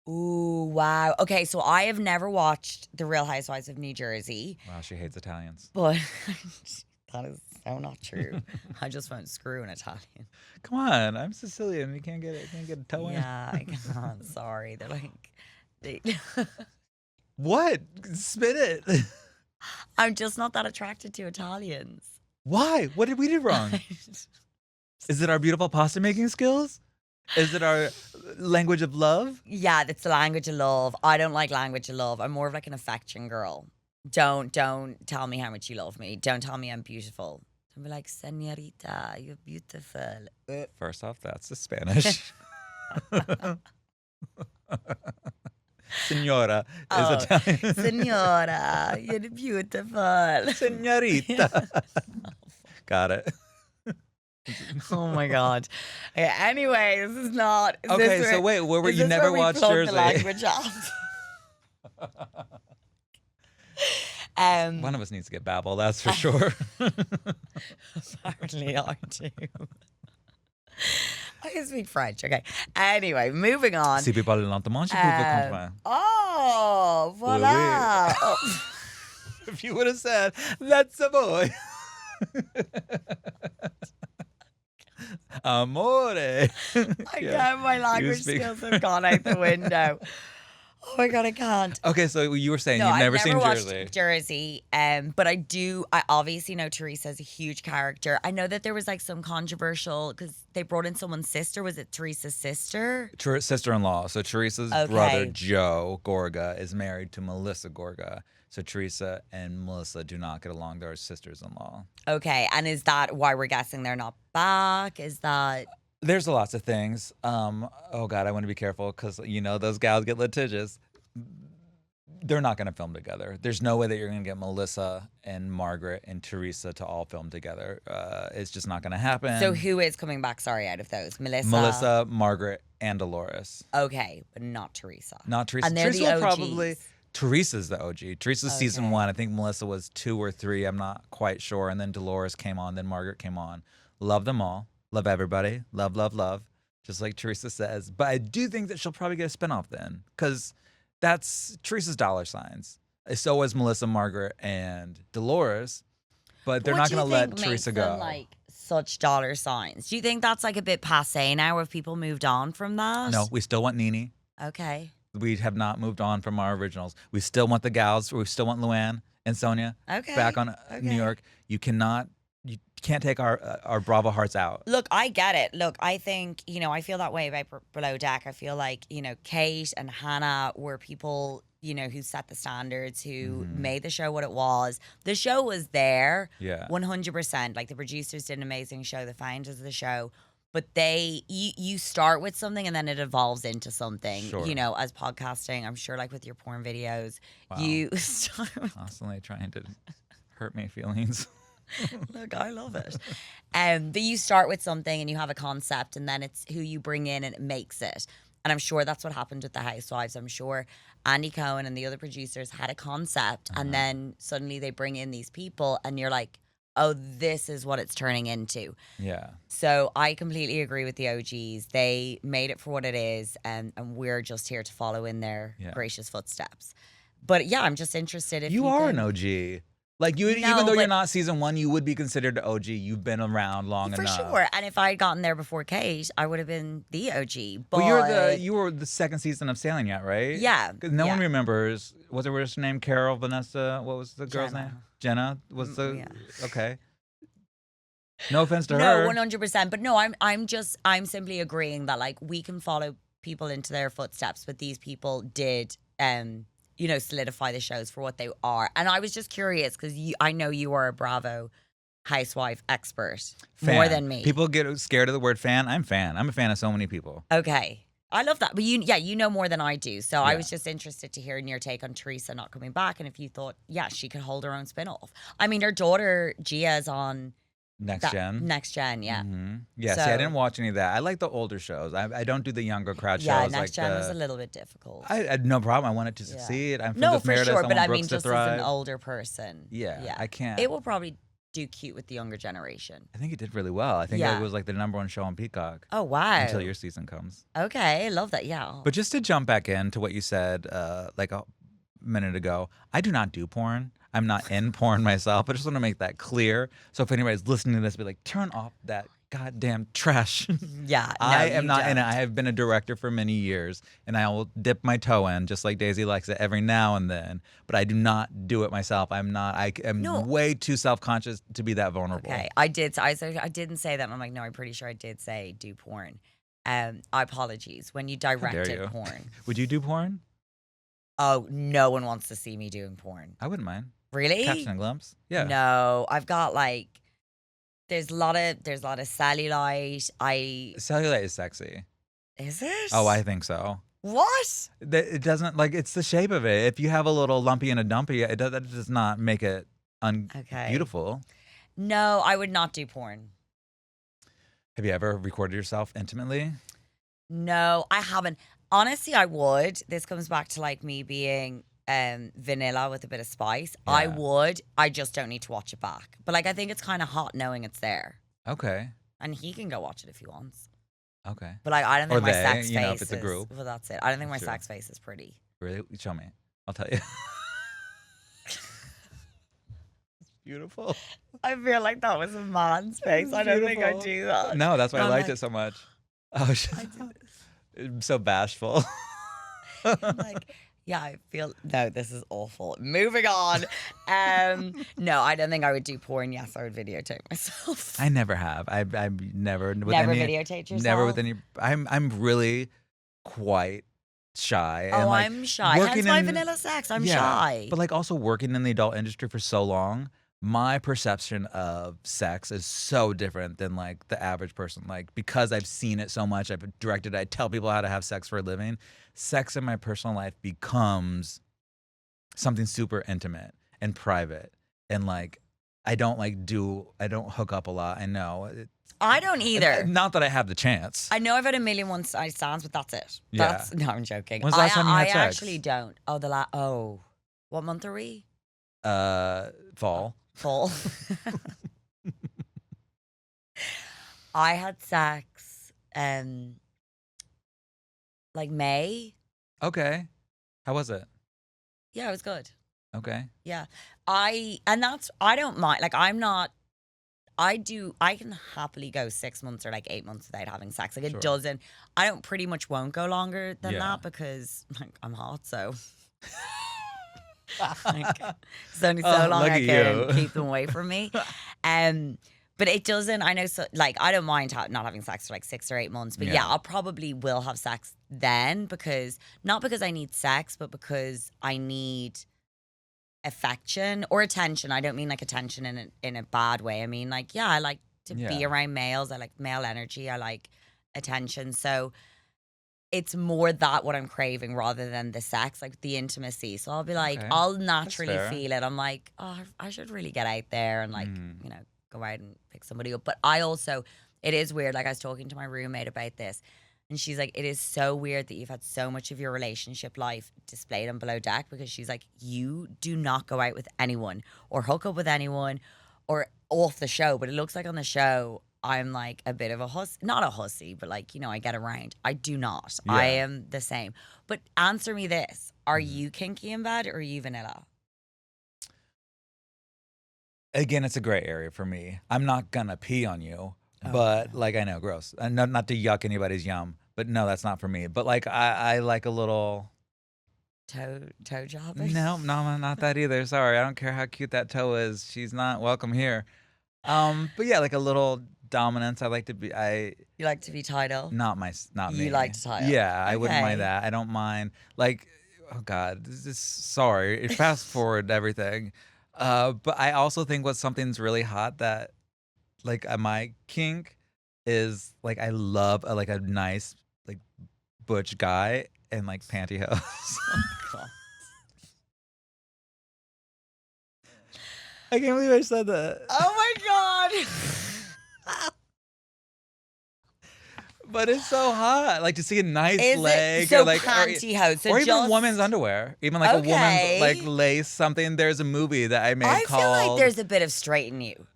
Ooh, wow. Okay, so I have never watched The Real Housewives of New Jersey, Wow, she hates Italians. but that is so not true. I just won't screw an Italian. Come on, I'm Sicilian. You can't get it. Can't get a toe in. Yeah, I can't. Sorry. They're like, they, What? Spit it. I'm just not that attracted to Italians. Why? What did we do wrong? Is it our beautiful pasta making skills? Is it our language of love? Yeah, that's the language of love. I don't like language of love. I'm more of like an affection girl. Don't tell me how much you love me. Don't tell me I'm beautiful. Don't be like, señorita, you're beautiful. First off, that's the Spanish. Senora is Italian. Senora, you're beautiful. Senorita. Got it. Oh my God. Anyway, this is not. Is Okay, this so where- wait, where were is you this never where we watched plug Jersey? the language off? One of us needs to get Babbel, that's for sure. Apparently I do. I can speak French. Okay. Anyway, moving on. Si tu parles lentement, je peux comprendre. Oh, voila. Oh. If you would have said, that's a boy. Amore. I can't. My language speak- skills have gone out the window. Oh my God, I can't. Okay, so you were saying No, you've I've never seen watched Jersey. Jersey, but I do. I obviously know Teresa's a huge character. I know that there was like some controversial because they brought in someone's sister. Was it Teresa's sister? Sister-in-law. So Teresa's Okay. brother, Joe Gorga, is married to Melissa Gorga. So Teresa and Melissa do not get along. They're sisters-in-law. Okay, and is that why we're guessing they're not back? Is that There's lots of things. Oh God, I want to be careful because you know those gals get litigious. They're not going to film together. There's no way that you're going to get Melissa and Margaret and Teresa to all film together. It's just not going to happen. so? Who is coming back? Sorry, out of those, Melissa, Margaret, and Dolores. Okay, but not Teresa. Not Teresa. And they're Teresa the will OGs. probably. Teresa's the OG. Teresa's season Okay. 1. I think Melissa was 2 or 3. I'm not quite sure. And then Dolores came on. Then Margaret came on. Love them all. Love everybody. Love, love, love. Just like Teresa says. But I do think that she'll probably get a spinoff then. Because that's Teresa's dollar signs. So was Melissa, Margaret, and Dolores. But they're What not do going you to let think Teresa makes go. them, like such dollar signs. Do you think that's like a bit passe now? Have people moved on from that? No, we still want Nene. Okay. We have not moved on from our originals. We still want the gals. We still want Luann and Sonia Okay. back on New York. You can't take our Bravo hearts out. Look, I get it. Look, I think, I feel that way about Below Deck. I feel like, Kate and Hannah were people, who set the standards, who made the show what it was. The show was there. Yeah. 100%. Like the producers did an amazing show, the founders of the show. But you start with something and then it evolves into something, Sure. As podcasting, I'm sure like with your porn videos, Wow. you start with Constantly trying to hurt my feelings. Look, I love it. But you start with something and you have a concept and then it's who you bring in and it makes it. And I'm sure that's what happened with the Housewives. I'm sure Andy Cohen and the other producers had a concept and then suddenly they bring in these people and you're like, oh, this is what it's turning into. Yeah. So I completely agree with the OGs. They made it for what it is and we're just here to follow in their gracious footsteps. But yeah, I'm just interested if You are can- an OG. Like you, No, even though but- you're not season 1, you would be considered an OG. You've been around long For enough. sure. And if I had gotten there before Kate, I would have been the OG. But Well, you were the second season of Sailing Yacht, right? Yeah, 'Cause no one yeah. remembers. Was her name Carol, Vanessa? What was the girl's Jenna. name? Jenna was the. yeah. Okay. No offense to no, her. 100%. But no, I'm simply agreeing that like we can follow people into their footsteps, but these people did solidify the shows for what they are. And I was just curious because I know you are a Bravo housewife expert more Fan. than me. People get scared of the word fan. I'm fan. I'm a fan of so many people. Okay. I love that. But you know more than I do. So I Yeah. was just interested to hear your take on Teresa not coming back and if you thought, yeah, she could hold her own spin-off. I mean, her daughter Gia is on Next Gen. Next Gen, yeah. Yeah, see, I didn't watch any of that. I like the older shows. I don't do the younger crowd Yeah, shows. Next Gen was a little bit difficult. I had no problem. I want it to succeed. I'm friends No, with for Meredith. sure, I but want I Brooks mean, to just as thrive. an older person. Yeah, I can't. It will probably do cute with the younger generation. I think it did really well. I think it was like the #1 show on Peacock. Oh, wow. Until your season comes. Okay, I love that, yeah. But just to jump back into what you said like a minute ago, I do not do porn. I'm not in porn myself. I just want to make that clear. So if anybody's listening to this, be like, turn off that goddamn trash. Yeah, I am not in it. I have been a director for many years, and I will dip my toe in, just like Daisy likes it, every now and then. But I do not do it myself. I'm not. I am way too self-conscious to be that vulnerable. Okay, I didn't say that. And I'm like, no, I'm pretty sure I did say do porn. Apologies. When you directed porn. Would you do porn? Oh, no one wants to see me doing porn. I wouldn't mind. Really? Catching a glimpse? Yeah. No, I've got like, there's a lot of cellulite. Cellulite is sexy. Is it? Oh, I think so. What? It doesn't, like, it's the shape of it. If you have a little lumpy and a dumpy, that does not make it beautiful. No, I would not do porn. Have you ever recorded yourself intimately? No, I haven't. Honestly, I would. This comes back to like me being vanilla with a bit of spice. Yeah. I would. I just don't need to watch it back. But like, I think it's kind of hot knowing it's there. Okay. And he can go watch it if he wants. Okay. But like, I don't think my sex face if it's a group. Well, that's it. I don't think my sex face is pretty. Really? Show me. I'll tell you. It's beautiful. I feel like that was a man's face. I don't think I do that. No, that's why I liked it so much. Oh, I'm so bashful. I'm like, yeah, I feel this is awful. Moving on. No, I don't think I would do porn. Yes, I would videotape myself. I never have. I've never videotaped yourself. Never with any. I'm really quite shy. Oh, and like, I'm shy. Hence my vanilla sex. I'm shy. But like also working in the adult industry for so long, my perception of sex is so different than like the average person. Like, because I've seen it so much, I've directed, I tell people how to have sex for a living. Sex in my personal life becomes something super intimate and private. And like, I don't hook up a lot. I know. I don't either. Not that I have the chance. I know I've had a million one-night stands, but that's it. Yeah. No, I'm joking. When's the last time you had sex? I actually don't. What month are we? Fall. I had sex like May. Okay. How was it? Yeah, it was good. Okay. Yeah. I don't mind. Like, I can happily go 6 months or like 8 months without having sex. Like, it doesn't, pretty much won't go longer than that because like I'm hot, so. Like, it's only so long I can keep them away from me. But it doesn't, I know, so like, I don't mind not having sex for like 6 or 8 months, but yeah, I'll probably will have sex then not because I need sex, but because I need affection or attention. I don't mean like attention in a bad way. I mean like, I like to be around males. I like male energy. I like attention. So it's more that what I'm craving rather than the sex, like the intimacy. So I'll be like, I'll naturally feel it. I'm like, oh, I should really get out there and like, go out and pick somebody up. But it is weird. Like, I was talking to my roommate about this, and she's like, it is so weird that you've had so much of your relationship life displayed on Below Deck, because she's like, you do not go out with anyone or hook up with anyone or off the show. But it looks like on the show, I'm like a bit of a not a hussy, but like, I get around. I do not. Yeah. I am the same. But answer me this. Are you kinky in bed or are you vanilla? Again, it's a gray area for me. I'm not gonna pee on you, but like, I know, gross. Not to yuck anybody's yum, but no, that's not for me. But like, I like a little toe jobbing. No, not that either. Sorry, I don't care how cute that toe is. She's not welcome here. But yeah, like a little dominance. I like to be. You like to be tied up? Not me. You like to tie up? Yeah, I wouldn't mind that. I don't mind. Like, oh God, sorry. Fast forward everything. But I also think something's really hot that, like, my kink is like, I love a nice like butch guy and like pantyhose. Oh my God. I can't believe I said that. Oh my God. But it's so hot. Like to see a nice Is leg. it so or like, pantyhose? So or even just woman's underwear. Even like Okay. a woman's like lace something. There's a movie that I made I called. feel like there's a bit of straight in you.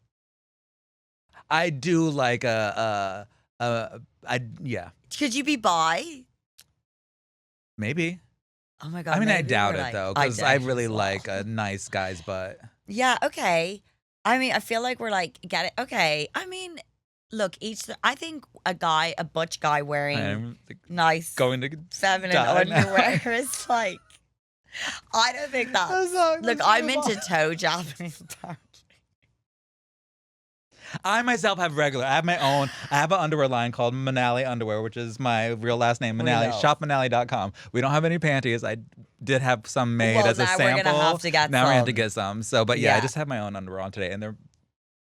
I do like yeah, Could you be bi? maybe. Oh my god. I mean, I maybe doubt we're it like- though, because I doubt it really as well. like a nice guy's butt. Yeah, okay. I mean, I feel like we're like, get it? Okay. I mean, look, I think a butch guy wearing I'm nice going to feminine die now. underwear is like, I don't think that's, look, I'm into toe jabbing. I myself have regular. I have my own. I have an underwear line called Manali Underwear, which is my real last name, Manali. know. ShopManali.com. We don't have any panties. I did have some made Well, as a now sample. we're gonna have to get now we have to some. get some. So, but yeah, I Yeah. just have my own underwear on today, and they're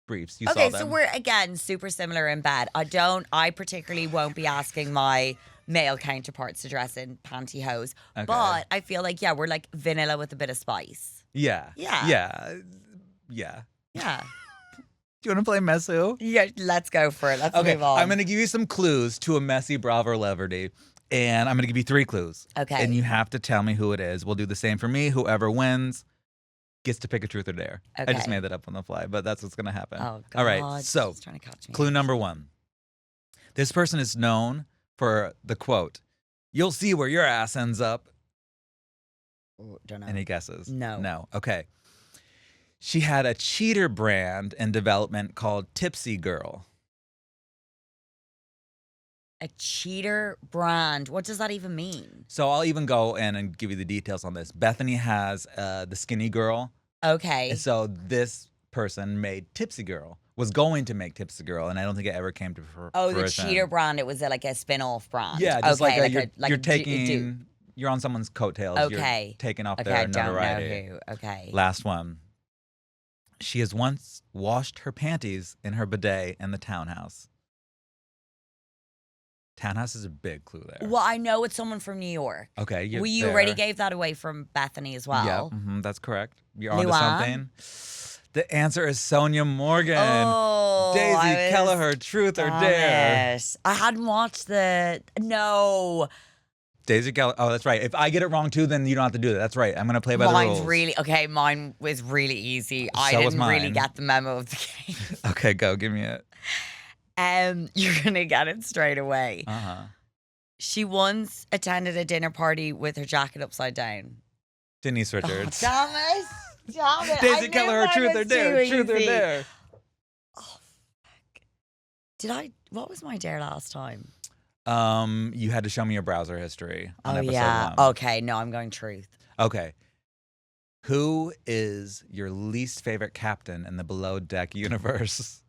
briefs. You Okay, saw so them. we're again super similar in bed. I particularly won't be asking my male counterparts to dress in pantyhose, Okay. but I feel like we're like vanilla with a bit of spice. Yeah. Yeah. Yeah. Yeah. Yeah, Do you want to play Mess Who? yeah. Let's go for it. Let's Okay, move on. I'm going to give you some clues to a messy Bravo celebrity, and I'm going to give you 3 clues. Okay. And you have to tell me who it is. We'll do the same for me. Whoever wins gets to pick a truth or dare. I just Okay. made that up on the fly, but that's what's going to happen. Oh God. All right, so she's trying to catch me. clue number 1. This person is known for the quote, "You'll see where your ass ends up." Oh, don't know. Any guesses? No. No. Okay. She had a cheater brand in development called Tipsy Girl. A cheater brand. What does that even mean? So I'll even go in and give you the details on this. Bethany has the Skinny Girl. Okay. And so this person made Tipsy Girl, was going to make Tipsy Girl, and I don't think it ever came to Oh, fruition. the cheater brand. It was like a spin-off brand. Yeah, just okay, you're a taking, you're on someone's coattails. Okay. You're taking off Okay, their I don't notoriety. know who. Okay. Last one. She has once washed her panties in her bidet in the townhouse. Townhouse is a big clue there. Well, I know it's someone from New York. Okay, you're You there. already gave that away from Bethany as well. Yeah, that's correct. You're onto Luann? something. The answer is Sonia Morgan. Oh, Daisy I was- Kelliher, Truth or Damn Dare. it. I hadn't watched No. Daisy Kelliher. Oh, that's right. If I get it wrong too, then you don't have to do that. That's right. I'm gonna play by the Mine's rules. really okay. Mine was really easy. I So was didn't really mine. get the memo of the game. Okay, go. Give me it. You're gonna get it straight away. Uh-huh. She once attended a dinner party with her jacket upside down. Denise Richards. Damn it! Damn it! I Daisy knew Kelliher, mine Truth was or Dare. too Truth or easy. Dare. What was my dare last time? You had to show me your browser history on Oh episode yeah. 1. Okay, no, I'm going truth. Okay. Who is your least favorite captain in the Below Deck universe?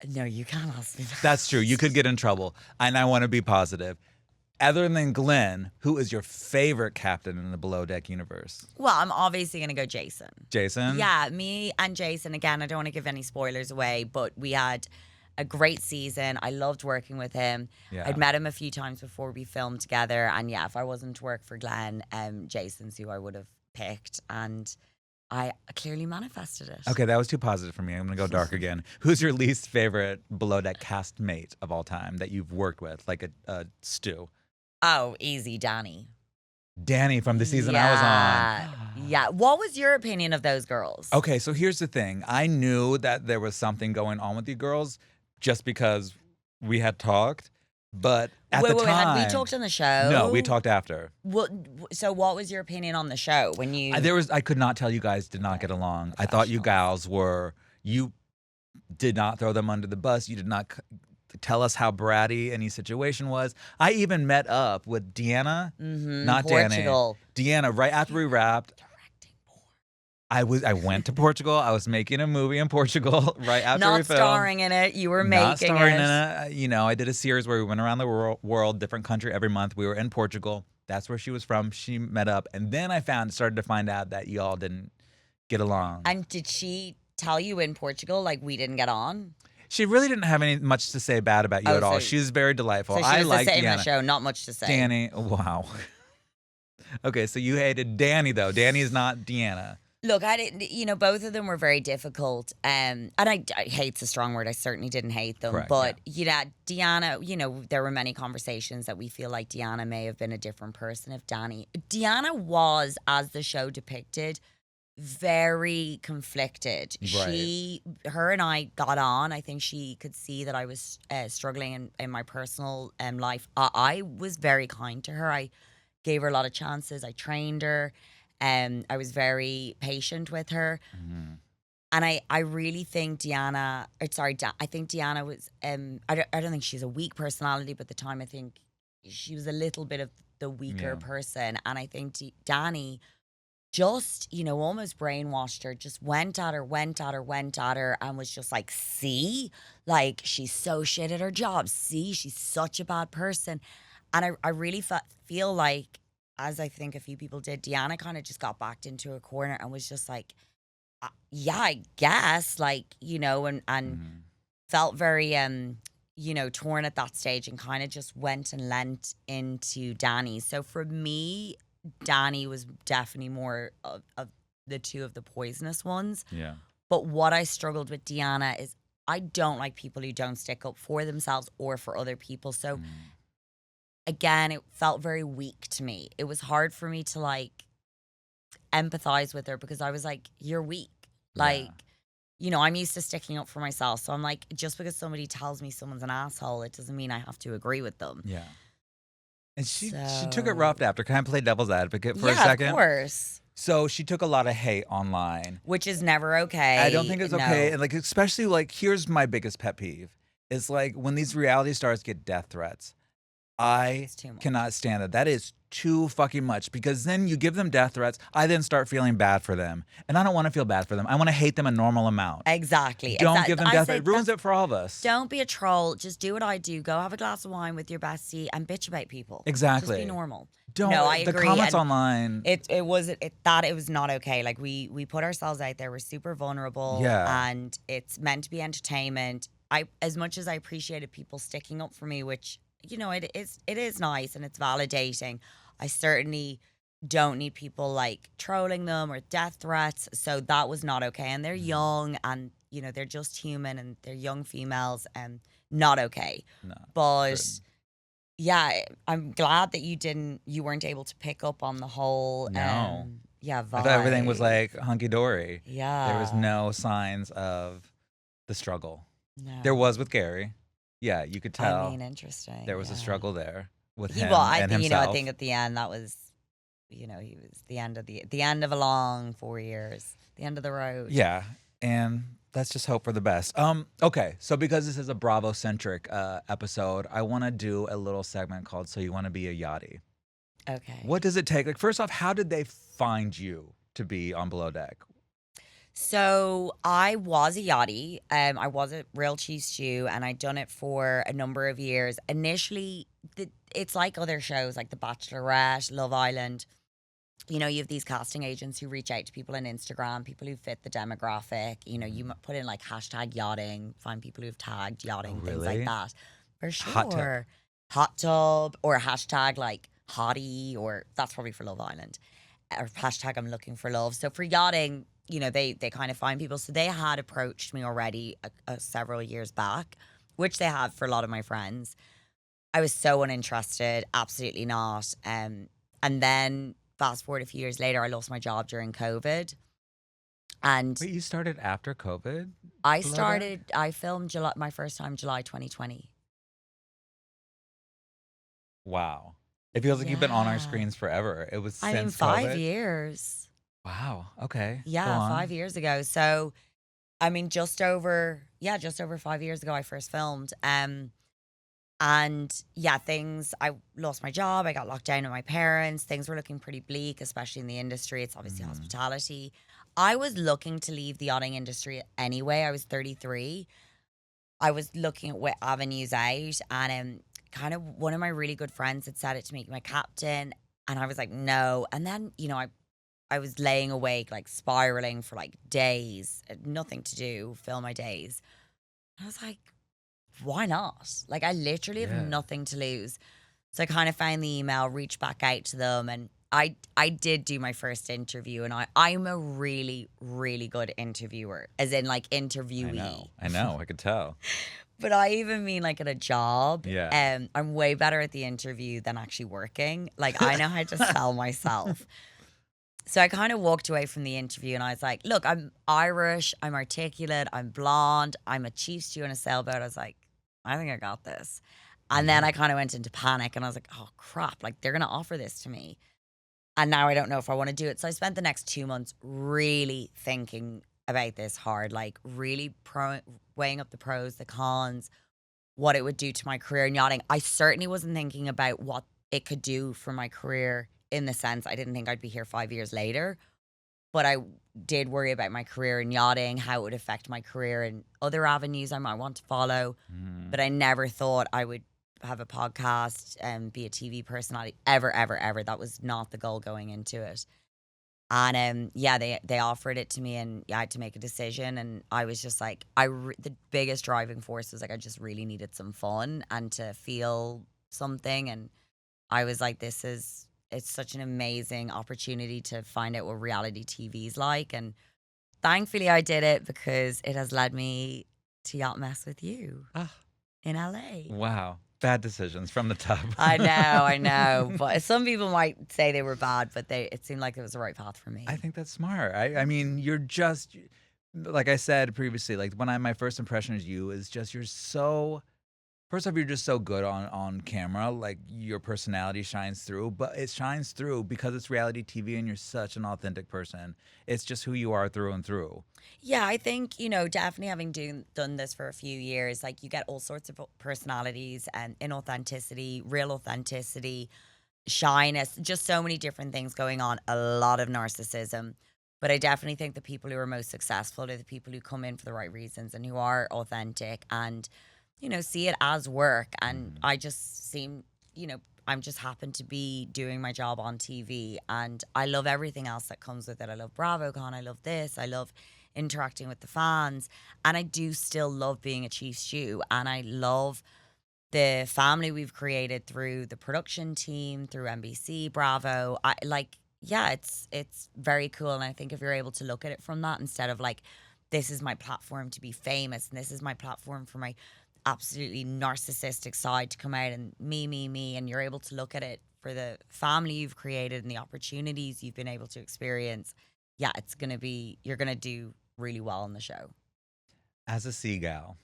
No, you can't ask me that. That's true. You could get in trouble. And I want to be positive. Other than Glenn, who is your favorite captain in the Below Deck universe? Well, I'm obviously gonna go Jason. Jason? Yeah, me and Jason. Again, I don't want to give any spoilers away, but we had a great season. I loved working with him. Yeah. I'd met him a few times before we filmed together, and yeah, if I wasn't to work for Glenn, Jason's who I would have picked, and I clearly manifested it. Okay, that was too positive for me. I'm going to go dark again. Who's your least favorite Below Deck cast mate of all time that you've worked with? Like a Stu? Oh, easy, Danny. Danny from the season I was on. Yeah. What was your opinion of those girls? Okay, so here's the thing. I knew that there was something going on with you girls just because we had talked, but at the time... had we talked on the show? No, we talked after. Well, so what was your opinion on the show when you... I could not tell you guys did not get along. I thought you gals were... You did not throw them under the bus. You did not tell us how bratty any situation was. I even met up with Deanna, not Portugal. Danny. Deanna, right after we wrapped. I went to Portugal. I was making a movie in Portugal right after we Not filmed. starring in it. You were making Not starring it. in it. You know, I did a series where we went around the world, different country every month. We were in Portugal. That's where she was from. She met up. And then I started to find out that y'all didn't get along. And did she tell you in Portugal, like, we didn't get on? She really didn't have much to say bad about you Oh, at all. so- She's very delightful. So she I was like the same in Deanna. the show, not much to say. Danny, wow. Okay, so you hated Danny though. Danny is not Deanna. Look, I didn't, both of them were very difficult. And I hate's a strong word. I certainly didn't hate them. Correct, But, Deanna, there were many conversations that we feel like Deanna may have been a different person if Deanna was, as the show depicted, very conflicted. Right. Her and I got on. I think she could see that I was struggling in my personal life. I was very kind to her. I gave her a lot of chances. I trained her. I was very patient with her. Mm-hmm. And I really think I think Deanna was, I don't think she's a weak personality, but at the time I think she was a little bit of the weaker person. And I think Danny just, almost brainwashed her, just went at her, and was just like, see, like, she's so shit at her job. See, she's such a bad person. And I really feel like, as I think a few people did, Deanna kind of just got backed into a corner and was just like, yeah, I guess, like, and felt very, torn at that stage, and kind of just went and lent into Danny. So for me, Danny was definitely more of the two of the poisonous ones. Yeah. But what I struggled with Deanna is I don't like people who don't stick up for themselves or for other people. So again, it felt very weak to me. It was hard for me to like empathize with her because I was like, you're weak. Like, I'm used to sticking up for myself. So I'm like, just because somebody tells me someone's an asshole, it doesn't mean I have to agree with them. Yeah. And she took it rough after. Can I play devil's advocate for a Yeah, second? of course. So she took a lot of hate online. Which is never okay. I don't think it's okay. No. And like, especially like, here's my biggest pet peeve. Is like when these reality stars get death threats. I cannot stand it. That is too fucking much, because then you give them death threats. I then start feeling bad for them. And I don't want to feel bad for them. I want to hate them a normal amount. Exactly. Don't give them death threats. It ruins it for all of us. Don't be a troll. Just do what I do. Go have a glass of wine with your bestie and bitch about people. Exactly. Just be normal. I agree. The comments and online. It was not okay. Like we put ourselves out there. We're super vulnerable. Yeah. And it's meant to be entertainment. As much as I appreciated people sticking up for me, which it is nice and it's validating, I certainly don't need people like trolling them or death threats. So that was not okay. And they're young, and they're just human, and they're young females, and not okay. No, but yeah, I'm glad that you weren't able to pick up on the whole vibe. I thought everything was like hunky dory. Yeah. There was no signs of the struggle. No. There was with Gary. Yeah, you could tell. I mean, interesting. There was a struggle there with him and himself. I think at the end that was, he was the end of a long 4 years, the end of the road. Yeah, and let's just hope for the best. Okay, so because this is a Bravo-centric episode, I want to do a little segment called "So You Want to Be a Yachty." Okay. What does it take? Like, first off, how did they find you to be on Below Deck? So I was a yachty. I was a real cheese stew, and I'd done it for a number of years. Initially, it's like other shows like The Bachelorette, Love Island. You have these casting agents who reach out to people on Instagram, people who fit the demographic. You put in like hashtag yachting, find people who've tagged yachting, things like that. For sure. Hot tub or hashtag like hottie, or that's probably for Love Island. Or hashtag I'm looking for love. So for yachting, they kind of find people. So they had approached me already several years back, which they have for a lot of my friends. I was so uninterested, absolutely not. And then fast forward a few years later, I lost my job during COVID. And Wait, you started after COVID? I filmed my first time July 2020. Wow. It feels like you've been on our screens forever. It was since 5 years. Wow. Okay. Yeah, 5 years ago. So, I mean, just over 5 years ago, I first filmed. And yeah, I lost my job. I got locked down with my parents. Things were looking pretty bleak, especially in the industry. It's obviously hospitality. I was looking to leave the yachting industry anyway. I was 33. I was looking at what avenues out, and kind of one of my really good friends had said it to me, my captain, and I was like, no. And then, I was laying awake, like spiraling for like days, nothing to do, fill my days. And I was like, why not? Like, I literally have nothing to lose. So I kind of found the email, reached back out to them, and I did do my first interview, and I'm a really, really good interviewer, as in like interviewee. I know, I could tell. But I even mean like at a job. Yeah. I'm way better at the interview than actually working. Like I know how to sell myself. So I kind of walked away from the interview and I was like, look, I'm Irish, I'm articulate, I'm blonde, I'm a chief stew on a sailboat. I was like, I think I got this. And then I kind of went into panic and I was like, oh crap, like they're going to offer this to me. And now I don't know if I want to do it. So I spent the next 2 months really thinking about this hard, like really weighing up the pros, the cons, what it would do to my career in yachting. I certainly wasn't thinking about what it could do for my career, in the sense I didn't think I'd be here 5 years later. But I did worry about my career in yachting, how it would affect my career in other avenues I might want to follow. But I never thought I would have a podcast and be a TV personality ever, ever, ever. That was not the goal going into it. And they offered it to me, and I had to make a decision. And I was just like, the biggest driving force was like I just really needed some fun and to feel something. And I was like, it's such an amazing opportunity to find out what reality TV is like. And thankfully I did it, because it has led me to Yacht Mess with You in LA. Wow. Bad decisions from the top. I know. But some people might say they were bad, but it seemed like it was the right path for me. I think that's smart. I mean, you're just, like I said previously, like my first impression of you is just, you're so, first off, you're just so good on camera. Like your personality shines through, but it shines through because it's reality TV and you're such an authentic person. It's just who you are through and through. Yeah, I think, definitely having done this for a few years, like you get all sorts of personalities and inauthenticity, real authenticity, shyness, just so many different things going on, a lot of narcissism. But I definitely think the people who are most successful are the people who come in for the right reasons and who are authentic and, see it as work. And I just seem, I'm just happen to be doing my job on TV, and I love everything else that comes with it. I love Bravocon. I love this. I love interacting with the fans, and I do still love being a chief stew, and I love the family we've created through the production team, through NBC, Bravo. It's very cool. And I think if you're able to look at it from that, instead of like, this is my platform to be famous, and this is my platform for my absolutely narcissistic side to come out, and me, and you're able to look at it for the family you've created and the opportunities you've been able to experience, you're going to do really well on the show. As a sea gal,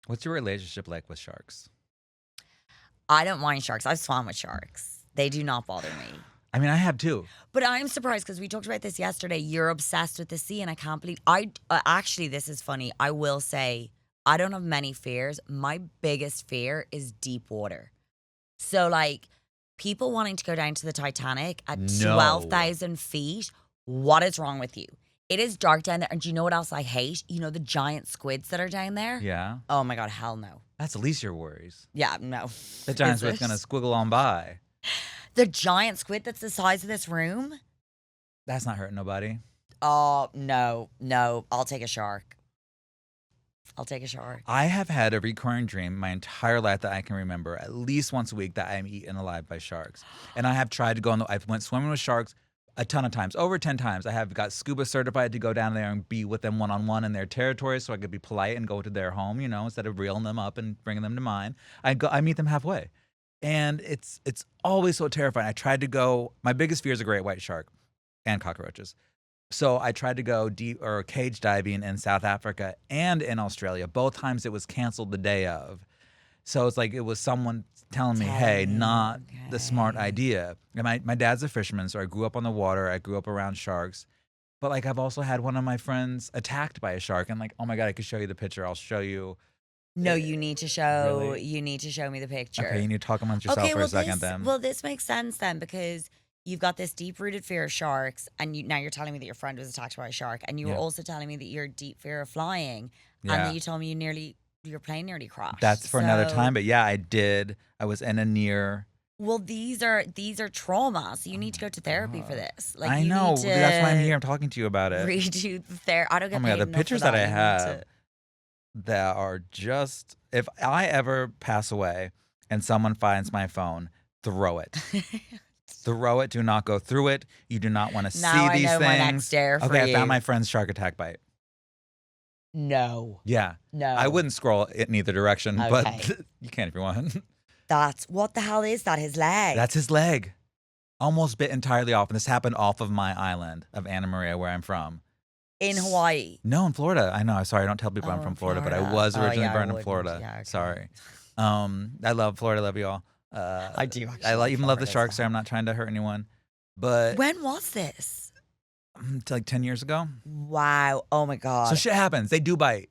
what's your relationship like with sharks? I don't mind sharks. I've swum with sharks. They do not bother me. I mean, I have too. But I'm surprised, because we talked about this yesterday. You're obsessed with the sea, and I can't believe actually, this is funny. I will say, I don't have many fears. My biggest fear is deep water. So like, people wanting to go down to the Titanic at 12,000 feet, what is wrong with you? It is dark down there. And do you know what else I hate? The giant squids that are down there? Yeah. Oh my God, hell no. That's the least of your worries. Yeah, no. The giant squid's going to squiggle on by. The giant squid that's the size of this room? That's not hurting nobody. Oh, no. I'll take a shark. I have had a recurring dream my entire life that I can remember, at least once a week, that I am eaten alive by sharks. And I have tried to go I went swimming with sharks a ton of times, over 10 times. I have got scuba certified to go down there and be with them one-on-one in their territory, so I could be polite and go to their home, instead of reeling them up and bringing them to mine. I meet them halfway. And it's always so terrifying. I tried to go, my biggest fear is a great white shark and cockroaches. So I tried to go cage diving in South Africa and in Australia. Both times it was canceled the day of. So it's like it was someone telling me, hey, not the smart idea. And my dad's a fisherman, so I grew up on the water. I grew up around sharks. But like, I've also had one of my friends attacked by a shark, and like, oh my God, I could show you the picture. I'll show you. No, you need to show. Really? You need to show me the picture. Okay, you need to talk amongst yourself for a second then. Well, this makes sense then, because you've got this deep-rooted fear of sharks, and now you're telling me that your friend was attacked by a shark, and you were also telling me that your deep fear of flying, and then you told me your plane nearly crashed. That's for another time, but yeah, I did. I was in a near. Well, these are trauma, so you need to go to therapy for this. Like, I know. That's why I'm here. I'm talking to you about it. Redo the therapy. I don't get Oh my paid God, the enough pictures for that I have that are just, if I ever pass away and someone finds my phone, throw it. throw it. Do not go through it. You do not want to see Now I these know things. my next dare for okay, I you. found my friend's shark attack bite. No. Yeah. No. I wouldn't scroll it in either direction, Okay. but you can if you want. What the hell is that? His leg? That's his leg. Almost bit entirely off. And this happened off of my island of Anna Maria, where I'm from. in Hawaii. No, in Florida. I know. Sorry, I don't tell people I'm from Florida, but I was originally born in Florida. Yeah, okay. Sorry. I love Florida. Love you all. I do actually. I even love the Florida sharks as there. well. I'm not trying to hurt anyone. But When was this? like 10 years ago. Wow. Oh my God. So shit happens. They do bite.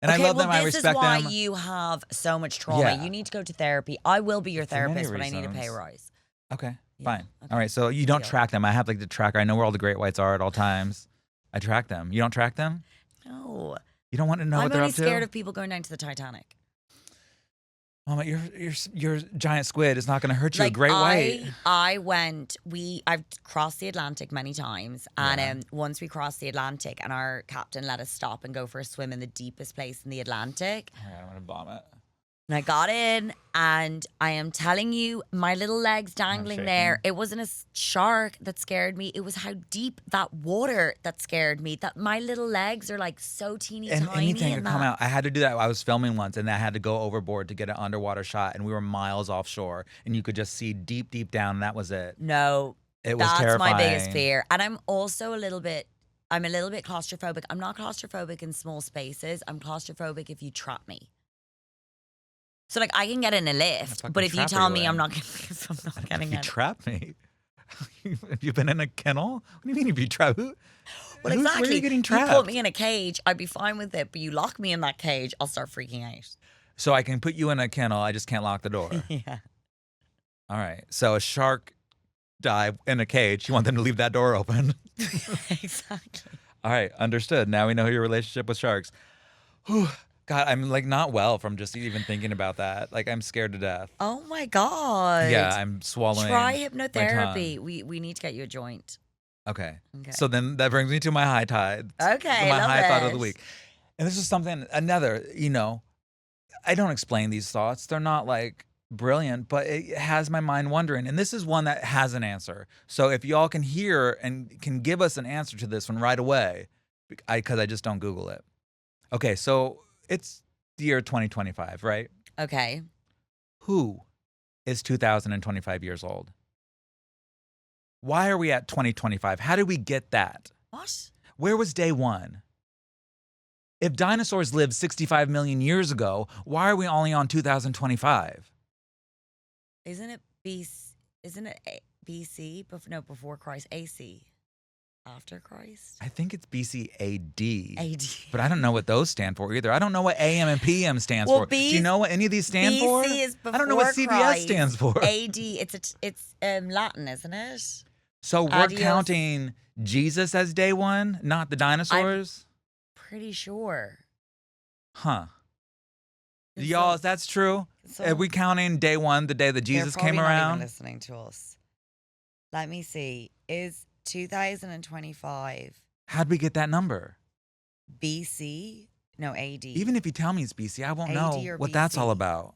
And okay, I love them. I this respect is why them. you have so much trauma. Yeah. You need to go to therapy. I will be your For many therapist when I need a pay reasons. rise. Okay, Yeah, fine. okay. All right, so you don't Deal. track them. I have like the tracker. I know where all the great whites are at all times. I track them. You don't track them? No. You don't want to know I'm what they're only up to? scared of people going down to the Titanic. Mama, your giant squid is not going to hurt you. A great white. I've crossed the Atlantic many times. And Yeah. once we crossed the Atlantic and our captain let us stop and go for a swim in the deepest place in the Atlantic. All right, I'm going to vomit. And I got in, and I am telling you, my little legs dangling there. shaking. It wasn't a shark that scared me. It was how deep that water that scared me. That my little legs are like so teeny And tiny. anything in could come that. out. I had to do that. I was filming once, and I had to go overboard to get an underwater shot, and we were miles offshore, and you could just see deep, deep down, and that was it. No, It was that's terrifying. my biggest fear. And I'm also a little bit claustrophobic. I'm not claustrophobic in small spaces. I'm claustrophobic if you trap me. So like I can get in a lift, fucking but if you trap tell are you me in? I'm not getting You in. trap me. Have you been in a kennel? What do you mean if you trap? Well, Where are exactly. you getting trapped? You put me in a cage, I'd be fine with it. But you lock me in that cage, I'll start freaking out. So I can put you in a kennel. I just can't lock the door. Yeah. All right. So a shark dive in a cage. You want them to leave that door open. Exactly. All right. Understood. Now we know your relationship with sharks. Whew. God, I'm like not well from just even thinking about that. Like I'm scared to death. Oh my God. Yeah, I'm swallowing. Try my hypnotherapy. tongue. We need to get you a joint. Okay. Okay. So then that brings me to my high tide. Okay, My love high thought of the it. week. And this is something, another, I don't explain these thoughts. They're not like brilliant, but it has my mind wondering. And this is one that has an answer. So if y'all can hear and can give us an answer to this one right away, because I just don't Google it. Okay, so it's the year 2025, right? Okay. Who is 2025 years old? Why are we at 2025? How did we get that? What? Where was day one? If dinosaurs lived 65 million years ago, why are we only on 2025? Isn't it BC? Isn't it BC? No, before Christ. AC. After Christ. I think it's BC AD. AD. But I don't know what those stand for either. I don't know what AM and PM stands Well, for. Do you know what any of these stand BC for? is I don't know what before CBS Christ. stands for. AD. It's Latin, isn't it? So we're Adios. counting Jesus as day one, not the dinosaurs? Pretty sure. Huh. It's Y'all, so- if that's true, so- are we counting day one, the day that Jesus They're came probably not even around? listening to us. Let me see. Is 2025 How'd we get that number? BC? No, AD. Even if you tell me it's BC, I won't know AD or what that's all BC? about.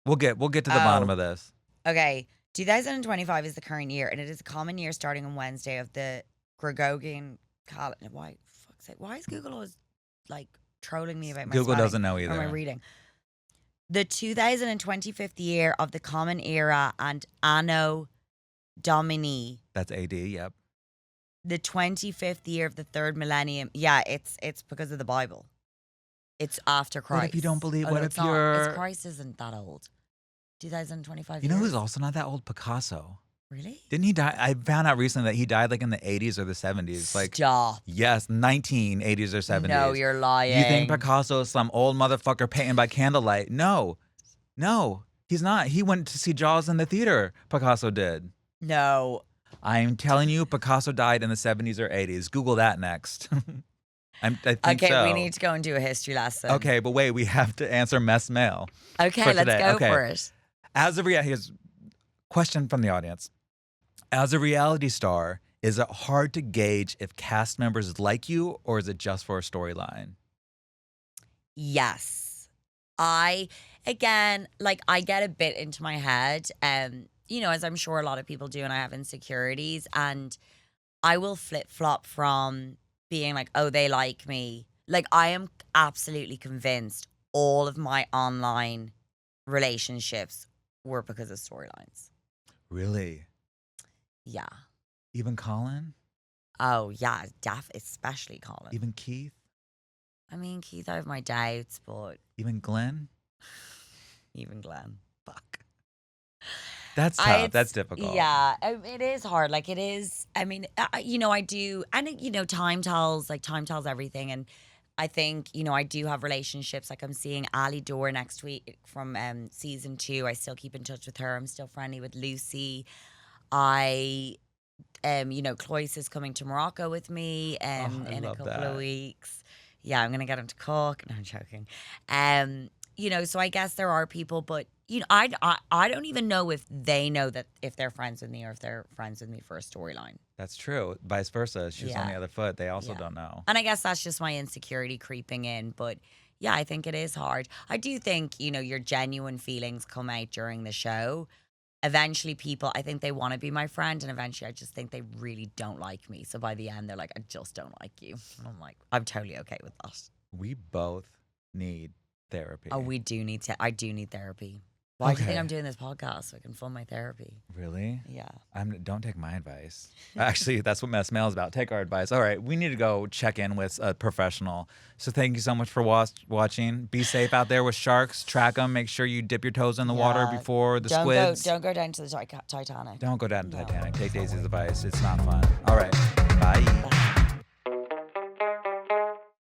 We'll get to the bottom Oh. of this. Okay, 2025 is the current year, and it is a common year starting on Wednesday of the Gregorian calendar. Why, fuck's sake, why is Google always like trolling me about my Google spelling? doesn't know Or am I either. reading? The 2025th year of the Common Era and Anno Domini, That's AD, yep. the 25th year of the third millennium. Yeah, it's because of the Bible. It's after Christ. What if you don't believe? Oh, What no, if it's not. you're... It's Christ isn't that old. 2025 You know who's years? also not that old? Picasso. Really? Didn't he die? I found out recently that he died like in the 80s or the 70s. Like, Stop. yes, 1980s or 70s. No, you're lying. You think Picasso is some old motherfucker painting by candlelight? No, he's not. He went to see Jaws in the theater. Picasso did. No. I'm telling you, Picasso died in the 70s or 80s. Google that next. I think Okay, so. we need to go and do a history lesson. Okay, but wait, we have to answer mess mail. Okay, for let's today. go Okay. for it. As a here's a question from the audience. As a reality star, is it hard to gauge if cast members like you or is it just for a storyline? Yes. Again, like I get a bit into my head, you know, as I'm sure a lot of people do, and I have insecurities, and I will flip flop from being like, oh, they like me. Like I am absolutely convinced all of my online relationships were because of storylines. Really? Yeah. Even Colin? Oh yeah, especially Colin. Even Keith? I mean, Keith, I have my doubts, but Even Glenn? even Glenn. Fuck. That's tough. That's difficult. Yeah, it is hard. Like it is. I mean, you know, I do, and you know, time tells everything. And I think, you know, I do have relationships. Like I'm seeing Ali Dore next week from season 2. I still keep in touch with her. I'm still friendly with Lucy. You know, Cloyce is coming to Morocco with me in a couple of weeks. Yeah, I'm gonna get him to cook. No, I'm joking. You know, so I guess there are people, but you know, I don't even know if they know that if they're friends with me or if they're friends with me for a storyline. That's true. Vice versa. She's on the other foot. They also don't know. And I guess that's just my insecurity creeping in. But yeah, I think it is hard. I do think, you know, your genuine feelings come out during the show. Eventually people, I think they want to be my friend, and eventually I just think they really don't like me. So by the end, they're like, I just don't like you. And I'm like, I'm totally okay with that. We both need therapy. Oh, I do need therapy. Why do you think I'm doing this podcast? So I can fund my therapy. Really? Yeah. Don't take my advice. Actually, that's what Mess Mail is about. Take our advice. All right, we need to go check in with a professional. So thank you so much for watching. Be safe out there with sharks. Track them. Make sure you dip your toes in the water before the squids. Don't go down to the Titanic. Don't go down to the Titanic. Take Daisy's advice. It's not fun. All right. Bye.